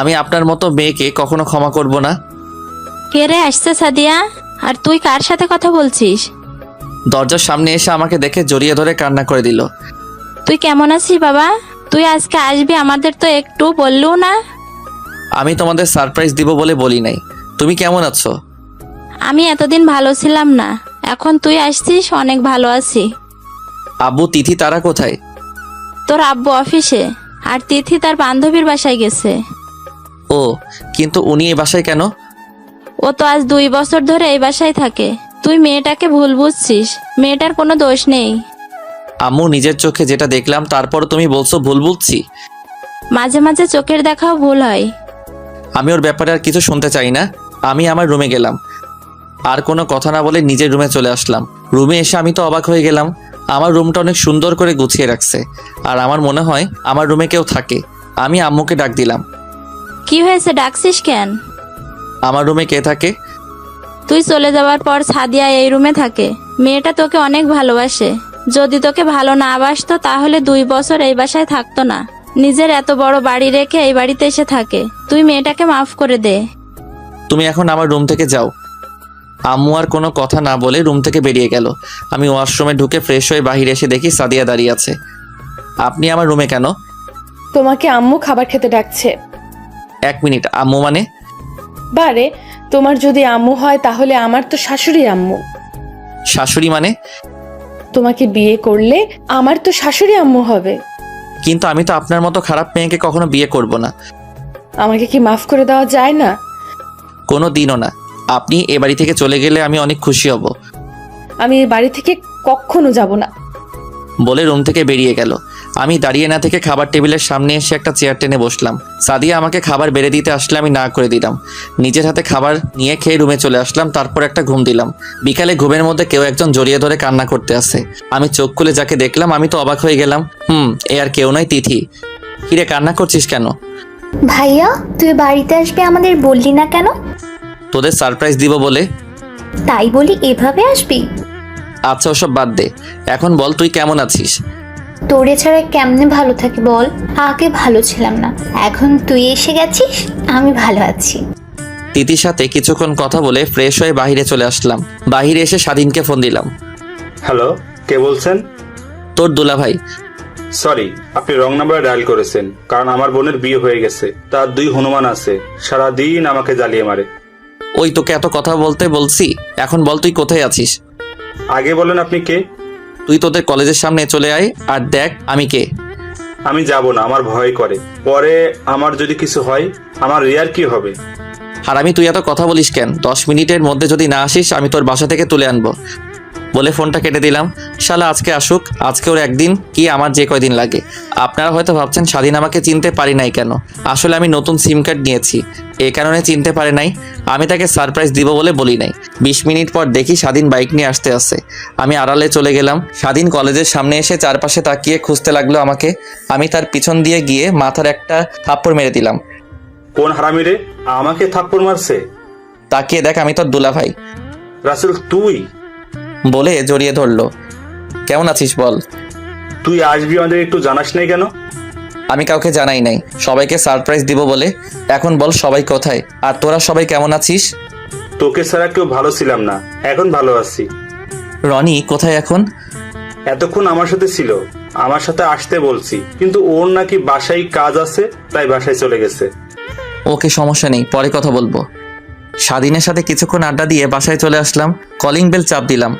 আমি আপনার মতো মেয়েকে কখনো ক্ষমা করব না। কে রে আসছে সাদিয়া? আর তুই কার সাথে কথা বলছিস? দরজার সামনে এসে আমাকে দেখে জড়িয়ে ধরে কান্না করে দিল। তুই কেমন আছিস বাবা? তুই আজকে আসবি, আমাদের তো একটু বললও না। আমি তোমাদের সারপ্রাইজ দিব বলে বলি নাই। তুমি কেমন আছো? আমি এতদিন ভালো ছিলাম না, এখন তুই আসছিস, অনেক ভালো আছি। আব্বু তিথি তারা কোথায়? তোর আব্বু অফিসে, আর তিথি তার বান্ধবীর বাসায় গেছে। ও, কিন্তু উনি এই বাসায় কেন? ও তো আজ 2 বছর ধরে এই বাসায় থাকে। তুই মেয়েটাকে ভুল বুঝছিস, মেয়েটার কোনো দোষ নেই। আম্মু, নিজের চোখে যেটা দেখলাম তারপর তুমি বলছো ভুল বুঝছি। মাঝে মাঝে চোখের দেখাও ভুল হয়। আমি ওর ব্যাপারে আর কিছু শুনতে চাই না। আমি আমার রুমে গেলাম। আর কোনো কথা না বলে নিজের রুমে চলে আসলাম। রুমে এসে আমি তো অবাক হয়ে গেলাম। আমার রুমটা অনেক সুন্দর করে গুছিয়ে রাখছে। আর আমার মনে হয় আমার রুমে কেউ থাকে। আমি আম্মুকে ডাক দিলাম। কি হয়েছে, ডাকছিস কেন? আমার রুমে কে থাকে? তুই চলে যাওয়ার পর সাদিয়া এই রুমে থাকে। মেয়েটা তোকে অনেক ভালোবাসে। যদি তোকে ভালো না বাসতো তাহলে 2 বছর এই বাসায় থাকতো না। নিজের এত বড় বাড়ি রেখে এই বাড়িতে এসে থাকে। তুই মেয়েটাকে মাফ করে দে। তুমি এখন আমার রুম থেকে যাও। আম্মু আর কোনো কথা না বলে রুম থেকে বেরিয়ে গেল। আমি ওয়াশরুমে ঢুকে ফ্রেশ হয়ে বাহিরে এসে দেখি সাদিয়া দাঁড়িয়ে আছে। আপনি আমার রুমে কেন? তোমাকে আম্মু খাবার খেতে ডাকছে। 1 মিনিট, আম্মু মানে? বারে, তোমার যদি আম্মু হয় তাহলে আমার তো শাশুড়ি আম্মু। শাশুড়ি মানে? তোমাকে বিয়ে করলে আমার তো শাশুড়ি আম্মু হবে। কিন্তু আমি তো আপনার মতো খারাপ মেয়েকে কখনো বিয়ে করব না। আমাকে কি মাফ করে দেওয়া যায় না? কোনো দিনও না। আপনি এ বাড়ি থেকে চলে গেলে আমি অনেক খুশি হব। আমি এই বাড়ি থেকে কখনো যাব না। বলে রুম থেকে বেরিয়ে গেল। আমি দাঁড়িয়ে না থেকে খাবার টেবিলের সামনে এসে একটা চেয়ার টেনে বসলাম। সাদিয়া আমাকে খাবার বেড়ে দিতে আসলে আমি না করে দিলাম। নিজের হাতে খাবার নিয়ে খেয়ে রুমে চলে আসলাম। তারপর একটা ঘুম দিলাম। বিকালে ঘুমের মধ্যে কেউ একজন জড়িয়ে ধরে কান্না করতে আসে। আমি চোখ খুলে যাকে দেখলাম আমি তো অবাক হয়ে গেলাম। এ আর কেউ নয়, তিথি। কিরে, কান্না করছিস কেন? ভাইয়া, তুই বাড়িতে আসবে আমাদের বললি না কেন? তোদের সারপ্রাইজ দিব বলে। তাই বলি এভাবে আসবি? আচ্ছা, ওসব বাদ দে। এখন বল, তুই কেমন আছিস? তোরে ছাড়া কেমনে ভালো থাকি বল? আগে ভালো ছিলাম না, এখন তুই এসে গেছিস, আমি ভালো আছি। তিথির সাথে কিছুক্ষণ কথা বলে ফ্রেশ হয়ে বাইরে চলে আসলাম। বাইরে এসে স্বাধীনকে ফোন দিলাম। হ্যালো, কে বলছেন? তোর দুলাভাই। সরি, আপনি রং নাম্বার ডায়াল করেছেন। কারণ আমার বোনের বিয়ে হয়ে গেছে, তার 2 হনুমান আছে, সারাদিন আমাকে জ্বালিয়ে মারে। ওই, তোকে এত কথা বলতে বলছি, এখন বল তুই কোথায় আছিস? আগে বলেন আপনি কে? তুই তোদের কলেজের সামনে চলে আয় আর দেখ আমি কে। আমি যাব না, আমার ভয় করে। পরে আমার যদি কিছু হয়, আমার রিয়ার কি হবে? আর আমি, তুই এত কথা বলিস কেন? 10 মিনিটের মধ্যে যদি না আসিস আমি তোর বাসা থেকে তুলে আনবো। বলে ফোনটা কেটে দিলাম। শালা আজকে আসুক, আজকে ওর একদিন কি আমার যে কয়দিন লাগে। আপনারা হয়তো ভাবছেন স্বাধীন আমাকে চিনতে পারি নাই কেন। আসলে আমি নতুন সিম কার্ড নিয়েছি, এই কারণে চিনতে পারে নাই। আমি তাকে সারপ্রাইজ দিব বলে বলি নাই। 20 মিনিট পর দেখি স্বাধীন বাইক নিয়ে আসতে আসে। আমি আড়ালে চলে গেলাম। স্বাধীন কলেজের সামনে এসে চারপাশে তাকিয়ে খুঁজতে লাগলো আমাকে। আমি তার পিছন দিয়ে গিয়ে মাথার একটা থাপ্পড় মেরে দিলাম। কোন হারামি রে আমাকে থাপ্পড় মারছে? তাকিয়ে দেখ, আমি তোর দুলাভাই। রাসেল, তুই? বলে জড়িয়ে ধরলো। কেমন আছিস বল? তুই আসবি আমাদের একটু জানাস নাই কেন? আমি কাউকে জানাই নাই, সবাইকে সারপ্রাইজ দিব বলে। এখন বল সবাই কোথায়, আর তোরা সবাই কেমন আছিস? তোকে ছাড়া কেউ ভালো ছিলাম না, এখন ভালো আছি। রনি কোথায় এখন? এতক্ষণ আমার সাথে ছিল, আমার সাথে আসতে বলছি, কিন্তু ওর নাকি বাসায় কাজ আছে, তাই বাসায় চলে গেছে। ওকে, সমস্যা নেই, পরে কথা বলবো। স্বাধীনের সাথে কিছুক্ষণ আড্ডা দিয়ে বাসায় চলে আসলাম। কলিং বেল চাপ দিলাম।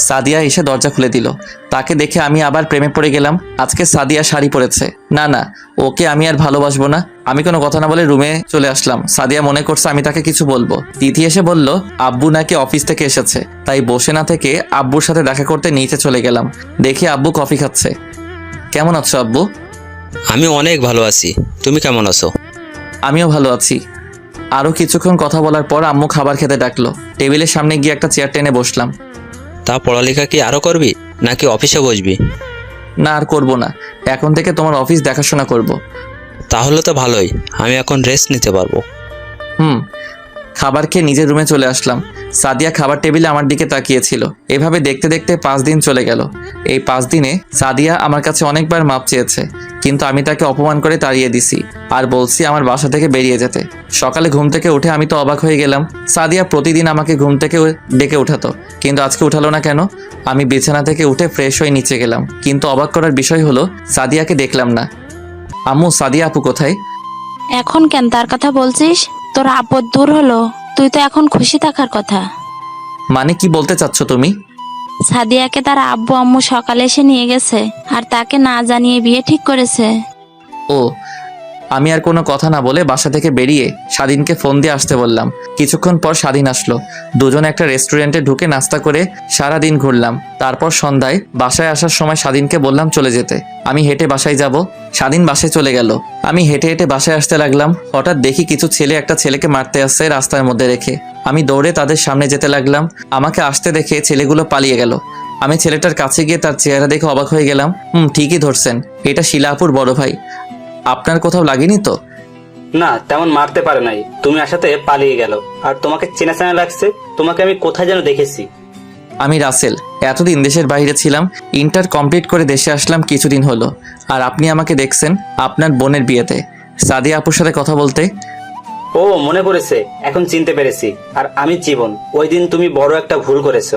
সাদিয়া এসে দরজা খুলে দিল। তাকে দেখে আমি আবার প্রেমে পড়ে গেলাম। আজকে সাদিয়া শাড়ি পরেছে। না, ওকে আমি আর ভালোবাসবো না। আমি কোনো কথা না বলে রুমে চলে আসলাম। সাদিয়া মনে করছে আমি তাকে কিছু বলবো। তিথি এসে বলল আব্বু নাকি অফিস থেকে এসেছে, তাই বসে না থেকে আব্বুর সাথে দেখা করতে নিচে চলে গেলাম। দেখি আব্বু কফি খাচ্ছে। কেমন আছো আব্বু? আমি অনেক ভালো আছি, তুমি কেমন আছো? আমিও ভালো আছি। আরও কিছুক্ষণ কথা বলার পর আম্মু খাবার খেতে ডাকলো। টেবিলের সামনে গিয়ে একটা চেয়ার টেনে বসলাম। তা পড়ালেখা কি আরো করবি নাকি অফিসে বসবি? না, আর করবো না। এখন থেকে তোমার অফিস দেখাশোনা করব। তাহলে তো ভালোই, আমি এখন রেস্ট নিতে পারবো। খাবার খেয়ে নিজের রুমে চলে আসলাম। সাদিয়া খাবার টেবিলে আমার দিকে তাকিয়েছিল। এভাবে দেখতে দেখতে 5 দিন চলে গেল। এই 5 দিনে সাদিয়া আমার কাছে অনেকবার মাপ চেয়েছে, কিন্তু আমি তাকে অপমান করে তাড়িয়ে দিছি আর বলছি আমার বাসা থেকে বেরিয়ে যেতে। সকালে ঘুম থেকে উঠে আমি তো অবাক হয়ে গেলাম। সাদিয়া প্রতিদিন আমাকে ঘুম থেকে ডেকে উঠাতো, কিন্তু আজকে উঠালো না কেন? আমি বিছানা থেকে উঠে ফ্রেশ হয়ে নিচে গেলাম, কিন্তু অবাক করার বিষয় হলো সাদিয়াকে দেখলাম না। আম্মু, সাদিয়া আপু কোথায়? এখন কেন তার কথা বলছিস? তোর আপদ দূর হলো, তুই তো এখন খুশি থাকার কথা। মানে কি বলতে চাচ্ছ তুমি? সাদিয়াকে তার আব্বু আম্মু সকালে এসে নিয়ে গেছে, আর তাকে না জানিয়ে বিয়ে ঠিক করেছে। ও, আমি আর কোনো কথা না বলে বাসা থেকে বেরিয়ে স্বাধীনকে ফোন দিয়ে আসতে বললাম। কিছুক্ষণ পর স্বাধীন আসলো। দুজনে একটা রেস্টুরেন্টে ঢুকে নাস্তা করে সারা দিন ঘুরলাম। তারপর সন্ধ্যায় বাসায় আসার সময় স্বাধীনকে বললাম চলে যেতে। আমি হেঁটে বাসায় যাব। স্বাধীন বাসায় চলে গেল। আমি হেঁটে হেঁটে বাসায় আসতে লাগলাম। হঠাৎ দেখি কিছু ছেলে একটা ছেলেকে মারতে আসছে রাস্তার মধ্যে রেখে। আমি দৌড়ে তাদের সামনে যেতে লাগলাম। আমাকে আসতে দেখে ছেলেগুলো পালিয়ে গেল। আমি ছেলেটার কাছে গিয়ে তার চেহারা দেখে অবাক হয়ে গেলাম। ঠিকই ধরছেন, এটা শিলা আপুর বড় ভাই। আপনার কোথাও লাগেনি তো? না, তেমন মারতে পারে নাই, তুমি আসাতে পালিয়ে গেল। আর তোমাকে চেনা চেনা লাগছে, তোমাকে আমি কোথায় যেন দেখেছি। আমি রাসেল, এতদিন দেশের বাইরে ছিলাম। ইন্টার কমপ্লিট করে দেশে আসলাম কিছুদিন হলো। আর আপনি আমাকে দেখছেন আপনার বোনের বিয়েতে সাদিয়া আপুর সাথে কথা বলতে। ও, মনে পড়েছে, এখন চিনতে পেরেছি। আর আমি জীবন, ওই দিন তুমি বড় একটা ভুল করেছো।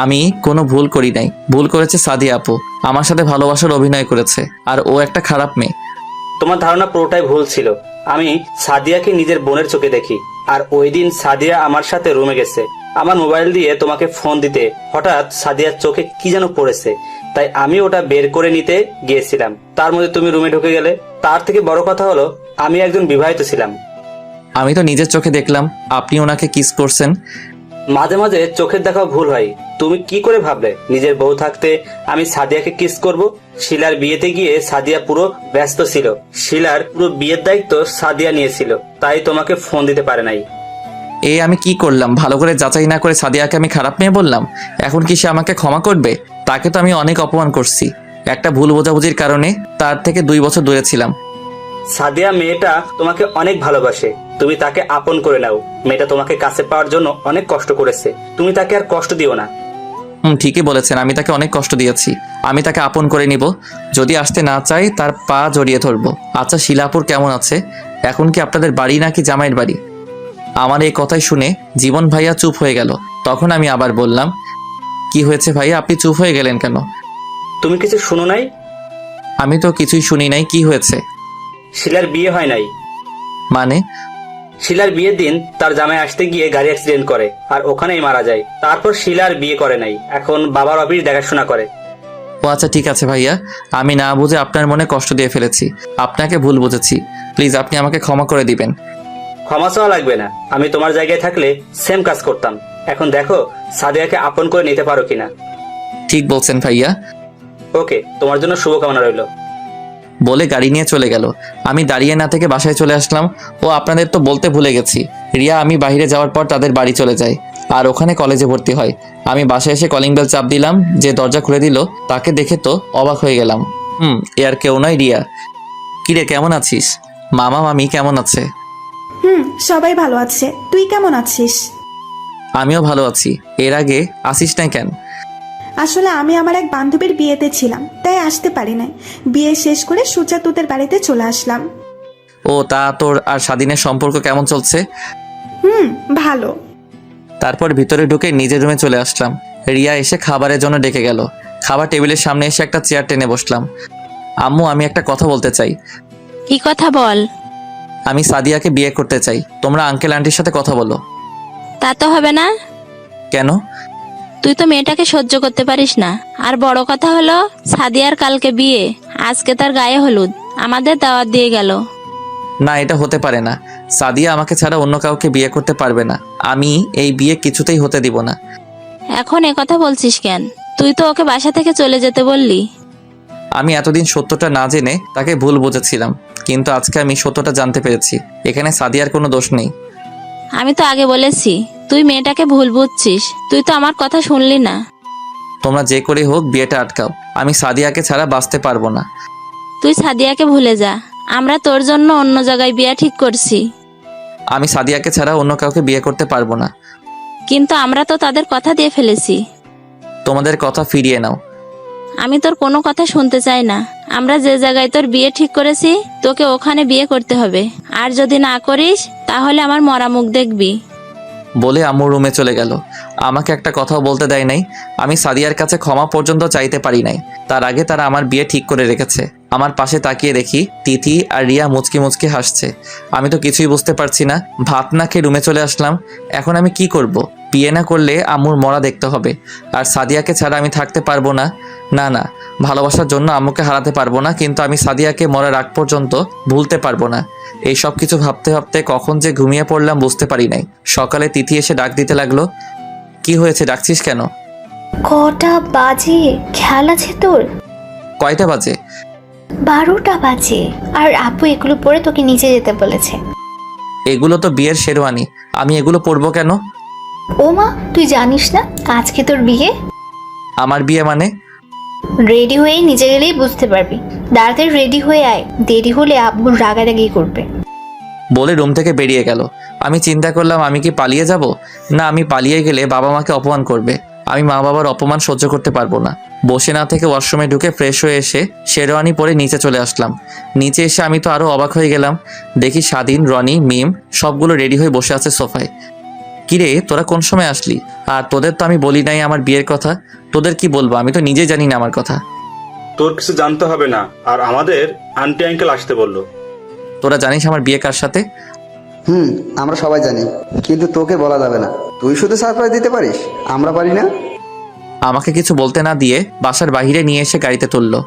আমি কোনো ভুল করি নাই, ভুল করেছে সাদিয়া আপু। আমার সাথে ভালোবাসার অভিনয় করেছে, আর ও একটা খারাপ মেয়ে। তোমার ধারণা পুরোটাই ভুল ছিল। আমি সাদিয়াকে নিজের বোনের চোখে দেখি। আর ওই দিন সাদিয়া আমার সাথে রুমে গেছে। আমার মোবাইল দিয়ে তোমাকে ফোন দিতে হঠাৎ সাদিয়ার চোখে কি যেন পড়েছে, তাই আমি ওটা বের করে নিতে গিয়েছিলাম। তার মধ্যে তুমি রুমে ঢুকে গেলে। তার থেকে বড় কথা হলো, আমি একজন বিবাহিত ছিলাম। আমি তো নিজের চোখে দেখলাম আপনি ওনাকে কিস করছেন। মাঝে মাঝে চোখের দেখাও ভুল হয়। তুমি কি করে ভাবলে নিজের বউ থাকতে আমি সাদিয়াকে কিস করব? শিলার বিয়েতে গিয়ে সাদিয়া পুরো ব্যস্ত ছিল। শিলার পুরো বিয়ের দায়িত্ব সাদিয়া নিয়েছিল, তাই তোমাকে ফোন দিতে পারে নাই। আমি কি করলাম? ভালো করে যাচাই না করে সাদিয়াকে আমি খারাপ মেয়ে বললাম। এখন কি সে আমাকে ক্ষমা করবে? তাকে তো আমি অনেক অপমান করছি। একটা ভুল বোঝাবুঝির কারণে তার থেকে 2 বছর দূরে ছিলাম। সাদিয়া মেয়েটা তোমাকে অনেক ভালোবাসে, তুমি তাকে আপন করে নাও। মেয়েটা তোমাকে কাছে পাওয়ার জন্য অনেক কষ্ট করেছে, তুমি তাকে আর কষ্ট দিও না। ঠিকই বলেছেন, আমি তাকে অনেক কষ্ট দিয়েছি। আমি তাকে আপন করে নিব। যদি আসতে না চাই তার পা জড়িয়ে ধরবো। আচ্ছা, শিলাপুর কেমন আছে? এখন কি আপনাদের বাড়ি নাকি জামাইয়ের বাড়ি? আমার এই কথাই শুনে জীবন ভাইয়া চুপ হয়ে গেল। তখন আমি আবার বললাম, কি হয়েছে ভাইয়া, আপনি চুপ হয়ে গেলেন কেন? তুমি কিছু শুনো নাই? আমি তো কিছুই শুনি নাই। কি হয়েছে? শিলার বিয়ে হয় নাই। মানে? শিলার বিয়ের দিন তার জামাই আসতে গিয়ে গাড়ি অ্যাক্সিডেন্ট করে আর ওখানেই মারা যায়। তারপর শিলার বিয়ে করে নাই, এখন বাবার অফিস দেখাশোনা করে। ও আচ্ছা, ঠিক আছে ভাইয়া, আমি না বুঝে আপনার মনে কষ্ট দিয়ে ফেলেছি। আপনাকে ভুল বুঝেছি। প্লিজ আপনি আমাকে ক্ষমা করে দিবেন। ক্ষমা চাওয়া লাগবে না, আমি তোমার জায়গায় থাকলে সেম কাজ করতাম। এখন দেখো সাদিয়াকে আপন করে নিতে পারো কিনা। ঠিক বলছেন ভাইয়া। ওকে, তোমার জন্য শুভকামনা রইল। বলে গাড়ি নিয়ে চলে গেল। আমি দাঁড়িয়ে না থেকে বাসায় চলে আসলাম। ও আপনাদের তো বলতে ভুলে গেছি, রিয়া আমি বাইরে যাওয়ার পর তাদের বাড়ি চলে যায় আর ওখানে কলেজে ভর্তি হয়। আমি বাসায় এসে কলিং বেল চাপ দিলাম। যে দরজা খুলে দিল তাকে দেখে তো অবাক হয়ে গেলাম। এ আর কেউ নয়, রিয়া। কিরে, কেমন আছিস? মামা মামি কেমন আছে? সবাই ভালো আছে। তুই কেমন আছিস? আমিও ভালো আছি। এর আগে আসিস নাই কেন? আসলে আমি আমার এক বান্ধবীর বিয়েতে ছিলাম, তাই আসতে পারি নাই। বিয়ে শেষ করে সূর্যা তোদের বাড়িতে চলে আসলাম। ও, তা তোর আর স্বাধীনের সম্পর্ক কেমন চলছে? ভালো। তারপর ভিতরে ঢুকে নিজের রুমে চলে আসলাম। রিয়া এসে খাবারের জন্য ডেকে গেল। খাবার টেবিলের সামনে এসে একটা চেয়ার টেনে বসলাম। আম্মু, আমি একটা কথা বলতে চাই। কি কথা বল? আমি সাদিয়াকে বিয়ে করতে চাই। তোমরা আঙ্কেল আন্টির সাথে কথা বলো। তা তো হবে না। কেন? তুই তো মেয়েটাকে সহ্য করতে পারিস না। আর বড় কথা হলো, সাদিয়ার কালকে বিয়ে, আজকে তার গায়ে হলুদ, আমাদের দাওয়াত দিয়ে গেল। না, এটা হতে পারে না। সাদিয়া আমাকে ছাড়া অন্য কাউকে বিয়ে করতে পারবে না। আমি এই বিয়ে কিছুতেই হতে দিব না। এখন কথা বলছিস কেন? তুই তো ওকে বাসা থেকে চলে যেতে বললি। আমি এতদিন সত্যটা না জেনে তাকে ভুল বুঝেছিলাম, কিন্তু আজকে আমি সত্যটা জানতে পেরেছি। এখানে সাদিয়ার কোনো দোষ নেই। আমি তো আগে বলেছি তুই মেয়েটাকে ভুল বুঝছিস। তুই তো আমার কথা শুনলি না। তোমরা যে করে হোক বিয়েটা আটকাও। আমি সাদিয়াকে ছাড়া বাঁচতে পারবো না। তুই সাদিয়াকে ভুলে যা। আমরা তোর জন্য অন্য জায়গায় বিয়ে ঠিক করছি। আমি সাদিয়াকে ছাড়া অন্য কাউকে বিয়ে করতে পারবো না। কিন্তু আমরা তো তাদের কথা দিয়ে ফেলেছি। তোমাদের কথা ফিরিয়ে নাও। আমি তোর কোনো কথা শুনতে চাই না। আমরা যে জায়গায় তোর বিয়ে ঠিক করেছি, তোকে ওখানে বিয়ে করতে হবে। আর যদি না করিস তাহলে আমার মরা মুখ দেখবি। বলে আম্মু রুমে চলে গেল। আমাকে একটা কথাও বলতে দেয় নাই। আমি সাদিয়ার কাছে ক্ষমা পর্যন্ত চাইতে পারি নাই। তার আগে তারা আমার বিয়ে ঠিক করে রেখেছে। আমার পাশে তাকিয়ে দেখি তিথি আর রিয়া মুচকি মুচকি হাসছে। আমি তো কিছুই বুঝতে পারছি না। ভাত না খেয়ে রুমে চলে আসলাম। এখন আমি কি করব? বিয়ে না করলে আম্মুর মরা দেখতে হবে। আর সাদিয়াকে ছাড়া আমি থাকতে পারবো না। না না, ভালোবাসার জন্য আম্মুকে হারাতে পারবো না, কিন্তু আমি সাদিয়াকে মরার আগ পর্যন্ত ভুলতে পারবো না। এই সব কিছু ভাবতে ভাবতে কখন যে ঘুমিয়ে পড়লাম বুঝতে পারি নাই। সকালে তিথি এসে ডাক দিতে লাগলো। কি হয়েছে, ডাকছিস কেন? কটা বাজে খেয়াল আছে তোর? কয়টা বাজে? 12টা বাজে। আর আপু এগুলো পরে তোকে নিচে যেতে বলেছে। এগুলো তো বিয়ের শেরওয়ানি, আমি এগুলো পরবো কেন? ও মা, তুই জানিস না আজকে তোর বিয়ে? আমার বিয়ে মানে? রেডি হয়ে নিচে গেলেই বুঝতে পারবি। তাড়াতাড়ি রেডি হয়ে আয়, দেরি হলে আব্বুর রাগারাগি করবে। বলে রুম থেকে বেরিয়ে গেল। আমি চিন্তা করলাম, আমি কি পালিয়ে যাব? না, আমি পালিয়ে গেলে বাবা মাকে অপমান করবে। আমি মা বাবার অপমান সহ্য করতে পারবো না। বসে না থেকে ওয়াশরুমে ঢুকে ফ্রেশ হয়ে এসে শেরওয়ানি পরে নিচে চলে আসলাম। নিচে এসে আমি তো আরো অবাক হয়ে গেলাম। দেখি স্বাধীন, রনি, মিম সবগুলো রেডি হয়ে বসে আছে সোফায়। কিরে, তোরা কোন সময় আসলি? আর তোদের তো আমি বলি নাই আমার বিয়ের কথা। তোদের কি বলবো, আমি তো নিজেই জানি না আমার কথা। তোর কিছু জানতে হবে না, আর আমাদের আন্টি আঙ্কেল আসতে বললো। তোরা জানিস আমার বিয়ে কার সাথে? আমরা সবাই জানি, কিন্তু তোকে বলা যাবে না। তুই শুধু সারপ্রাইজ দিতে পারিস, আমরা পারি না। আমাকে কিছু বলতে না দিয়ে বাসার বাইরে নিয়ে এসে গাড়িতে তুললো।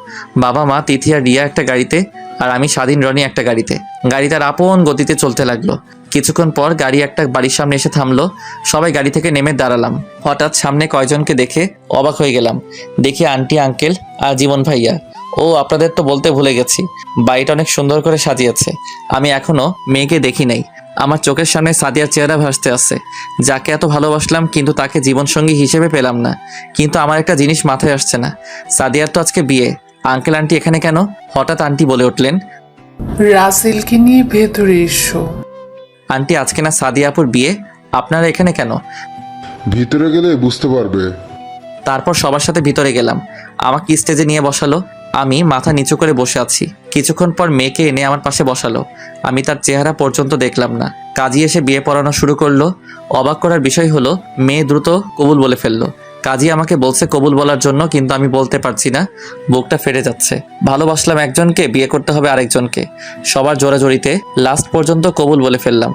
বাবা মা তিথি আর রিয়া একটা গাড়িতে, আর আমি স্বাধীন রনি একটা গাড়িতে। গাড়ি তার আপন গতিতে চলতে লাগলো। কিছুক্ষণ পর গাড়ি একটা বাড়ির সামনে এসে থামলো। সবাই গাড়ি থেকে নেমে দাঁড়ালাম। হঠাৎ সামনে কয়জনকে দেখে অবাক হয়ে গেলাম। দেখি আন্টি আঙ্কেল আর জীবন ভাইয়া। ও আপনাদের তো বলতে ভুলে গেছি, বাড়িটা অনেক সুন্দর করে সাজিয়েছে। আমি এখনো মেয়েকে দেখি নাই। আমার চোখের সামনে সাদিয়ার চেহারা ভাসতে আছে, যাকে এত ভালোবাসলাম কিন্তু তাকে জীবনসঙ্গী হিসেবে পেলাম না। কিন্তু আমার একটা জিনিস মাথায় আসছে না, সাদিয়ার তো আজকে বিয়ে, আঙ্কেল আন্টি এখানে কেন? হঠাৎ আন্টি বলে উঠলেন, রাসেলকে নিয়ে ভেতরে এসো। আন্টি আজকে না সাদিয়া আপুর বিয়ে, আপনারা এখানে কেন? ভিতরে গেলে বুঝতে পারবে। তারপর সবার সাথে ভিতরে গেলাম। আমাকে স্টেজে নিয়ে বসালো। আমি মাথা নিচু করে বসে আছি। কিছুক্ষণ পর মেয়েকে এনে আমার পাশে বসালো। আমি তার চেহারা পর্যন্ত দেখলাম না। কাজী এসে বিয়ে পড়ানো শুরু করলো। অবাক করার বিষয় হলো মেয়ে দ্রুত কবুল বলে ফেললো। কাজী আমাকে বলছে কবুল বলার জন্য, কিন্তু আমি বলতে পারছি না, বুকটা ফেটে যাচ্ছে। ভালোবাসলাম একজনকে, বিয়ে করতে হবে আরেকজনকে। সবার জোরাজোরিতে লাস্ট পর্যন্ত কবুল বলে ফেললাম।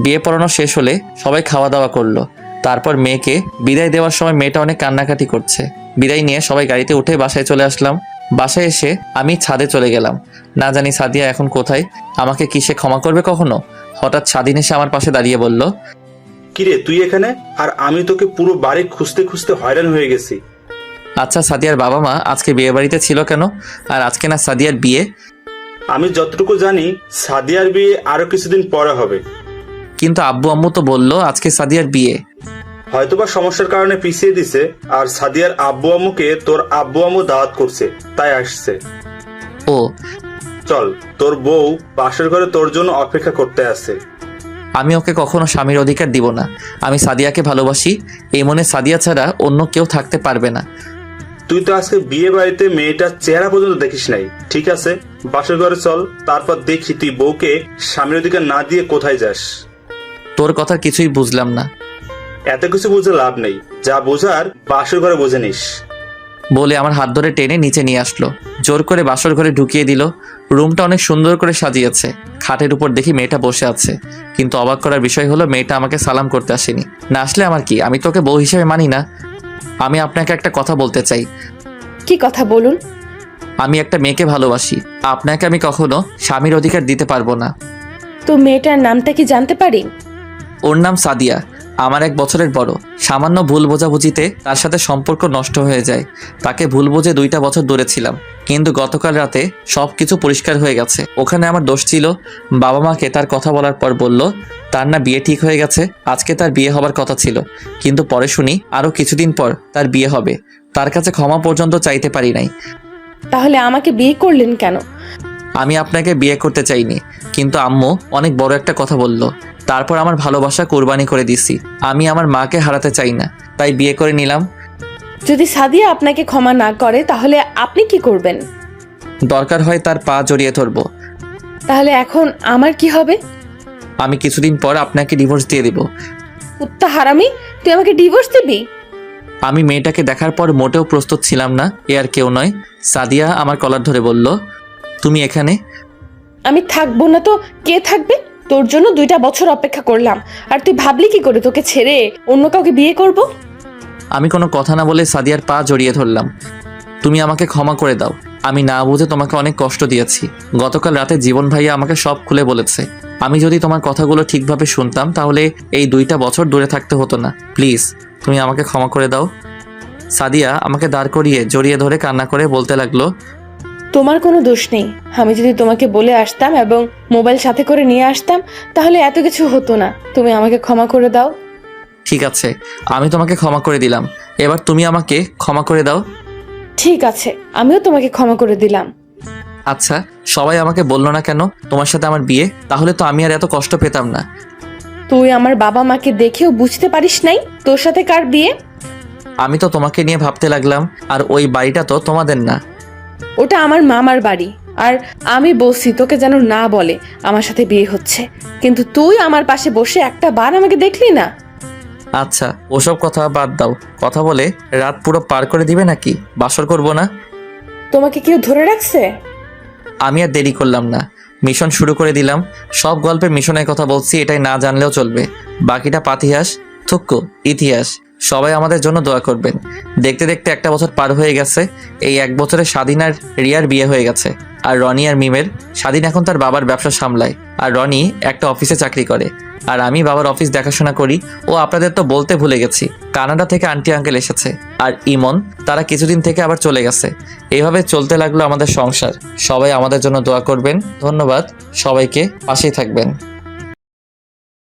বিয়ে পড়ানো শেষ হলে সবাই খাওয়া দাওয়া করলো। তারপর মেয়েকে বিদায় দেওয়ার সময় মেয়েটা অনেক কান্নাকাটি করছে। বিদায় নিয়ে সবাই গাড়িতে উঠে বাসায় চলে আসলাম। বাসায় এসে আমি ছাদে চলে গেলাম। না জানি সাদিয়া এখন কোথায়, আমাকে কি সে ক্ষমা করবে কখনো? হঠাৎ স্বাধীন এসে আমার পাশে দাঁড়িয়ে বলল, কিরে তুই এখানে? আর আমি তোকে পুরো বাড়ি খুঁজতে খুঁজতে হয়রান হয়ে গেছি। আচ্ছা সাদিয়ার বাবা মা আজকে বিয়ে বাড়িতে ছিল কেন? আর আজকে না সাদিয়ার বিয়ে? আমি যতটুকু জানি সাদিয়ার বিয়ে আরো কিছুদিন পরে হবে। কিন্তু আব্বু আম্মু তো বললো আজকে সাদিয়ার বিয়ে। হয়তোবা সমস্যার কারণে পিছিয়ে দিছে, আর সাদিয়ার আব্বু আম্মুকে তোর আব্বু আম্মু দাওয়াত করছে, তাই আসছে। ও চল, তোর বউ পাশের ঘরে তোর জন্য অপেক্ষা করতে আছে। আমি ওকে কখনো স্বামীর অধিকার দিব না। আমি সাদিয়াকে ভালোবাসি, এই মনে সাদিয়া ছাড়া অন্য কেউ থাকতে পারবে না। তুই তো আজকে বিয়ে বাড়িতে মেয়েটার চেহারা পর্যন্ত দেখিস নাই। ঠিক আছে, পাশের ঘরে চল, তারপর দেখি তুই বউকে স্বামীর অধিকার না দিয়ে কোথায় যাস। তোর কথা কিছুই বুঝলাম না। এত কিছু বুঝে লাভ নেই, যা বোঝার বাসর ঘরে বুঝে নিস। বলে আমার হাত ধরে টেনে নিচে নিয়ে আসলো। জোর করে বাসর ঘরে ঢুকিয়ে দিল। রুমটা অনেক সুন্দর করে সাজিয়েছে। খাটের উপর দেখি মেয়েটা বসে আছে, কিন্তু অবাক করার বিষয় হলো মেয়েটা আমাকে সালাম করতে আসেনি। না আসলে আমার কি, আমি তোকে বউ হিসেবে মানি না। আমি আপনাকে একটা কথা বলতে চাই। কি কথা বলুন? আমি একটা মেয়েকে ভালোবাসি, আপনাকে আমি কখনো স্বামীর অধিকার দিতে পারবো না। তো মেয়েটার নামটা কি জানতে পারি? ওর নাম সাদিয়া, আমার 1 বছরের বড়। সামান্য ভুল বোঝাবুঝিতে তার সাথে সম্পর্ক নষ্ট হয়ে যায়। তাকে ভুল বুঝে 2টা বছর দূরে ছিলাম, কিন্তু গতকাল রাতে সবকিছু পরিষ্কার হয়ে গেছে। ওখানে আমার দোষ ছিল। বাবা মাকে তার কথা বলার পর বলল তার না বিয়ে ঠিক হয়ে গেছে, আজকে তার বিয়ে হবার কথা ছিল। কিন্তু পরে শুনি আরো কিছুদিন পর তার বিয়ে হবে। তার কাছে ক্ষমা পর্যন্ত চাইতে পারি নাই। তাহলে আমাকে বিয়ে করলেন কেন? আমি আপনাকে বিয়ে করতে চাইনি, কিন্তু আম্মু অনেক বড় একটা কথা বলল। তারপর আমার ভালোবাসা কোরবানি করে দিছি। আমি আমার মাকে হারাতে চাই না, তাই বিয়ে করে নিলাম। যদি সাদিয়া আপনাকে ক্ষমা না করে তাহলে আপনি কি করবেন? দরকার হয় তার পা জড়িয়ে ধরবো। তাহলে এখন আমার কি হবে? আমি কিছুদিন পর আপনাকে ডিভোর্স দিয়ে দেব। কুত্তা হারামি, তুই আমাকে ডিভোর্স দিবি? আমি মেয়েটাকে দেখার পর মোটেও প্রস্তুত ছিলাম না। এ আর কেউ নয়, সাদিয়া আমার কলার ধরে বলল, তুমি এখানে? আমি থাকবো না তো কে থাকবে? তোর জন্য 2টা বছর অপেক্ষা করলাম, আর তুই ভাবলি কি করে তোকে ছেড়ে অন্য কাউকে বিয়ে করব? আমি কোনো কথা না বলে সাদিয়ার পা জড়িয়ে ধরলাম। তুমি আমাকে ক্ষমা করে দাও, আমি না বুঝে তোমাকে অনেক কষ্ট দিয়েছি। গতকাল রাতে জীবন ভাইয়া আমাকে সব খুলে বলেছে। আমি যদি তোমার কথাগুলো ঠিকভাবে শুনতাম তাহলে এই 2টা বছর দূরে থাকতে হতো না। প্লিজ তুমি আমাকে ক্ষমা করে দাও। সাদিয়া আমাকে দাঁড় করিয়ে জড়িয়ে ধরে কান্না করে বলতে লাগলো, তোমার কোনো দোষ নেই। আমি যদি তোমাকে বলে আসতাম এবং মোবাইল সাথে করে নিয়ে আসতাম তাহলে এত কিছু হতো না। তুমি আমাকে ক্ষমা করে দাও। ঠিক আছে, আমি তোমাকে ক্ষমা করে দিলাম, এবার তুমি আমাকে ক্ষমা করে দাও। ঠিক আছে, আমিও তোমাকে ক্ষমা করে দিলাম। আচ্ছা, সবাই আমাকে বললো না কেন তোমার সাথে আমার বিয়ে? তাহলে তো আমি আর এত কষ্ট পেতাম না। তুই আমার বাবা মাকে দেখেও বুঝতে পারিস নাই তোর সাথে কার বিয়ে? আমি তো তোমাকে নিয়ে ভাবতে লাগলাম, আর ওই বাড়িটা তো তোমাদের না। ওটা আমার মামার বাড়ি, আর আমি বলছি তোকে যেন না বলে আমার সাথে বিয়ে হচ্ছে, কিন্তু তুই আমার পাশে বসে একটা বার আমাকে দেখলি না। আচ্ছা, ওসব কথা বাদ দাও। কথা বলে রাত পুরো পার করে দিবে নাকি? বাসর করবো না? তোমাকে কেউ ধরে রাখছে? আমি আর দেরি করলাম না, মিশন শুরু করে দিলাম। সব গল্পে মিশনের কথা বলছি, এটাই না জানলেও চলবে। বাকিটা পাতিহাস, থুক্কু, ইতিহাস। সবাই আমাদের জন্য দোয়া করবেন। দেখতে দেখতে 1 বছর পার হয়ে গেছে। এই 1 বছরে স্বাধীন আর রিয়ার বিয়ে হয়ে গেছে। আর রনি আর মিমের। স্বাধীন এখন তার বাবার ব্যবসা সামলায়, আর রনি একটা অফিসে চাকরি করে, আর আমি বাবার অফিস দেখাশোনা করি। ও আপনাদের তো বলতে ভুলে গেছি, কানাডা থেকে আন্টি আঙ্কেল এসেছে, আর ইমন, তারা কিছুদিন থেকে আবার চলে গেছে। এইভাবে চলতে লাগলো আমাদের সংসার। সবাই আমাদের জন্য দোয়া করবেন। ধন্যবাদ সবাইকে, পাশেই থাকবেন।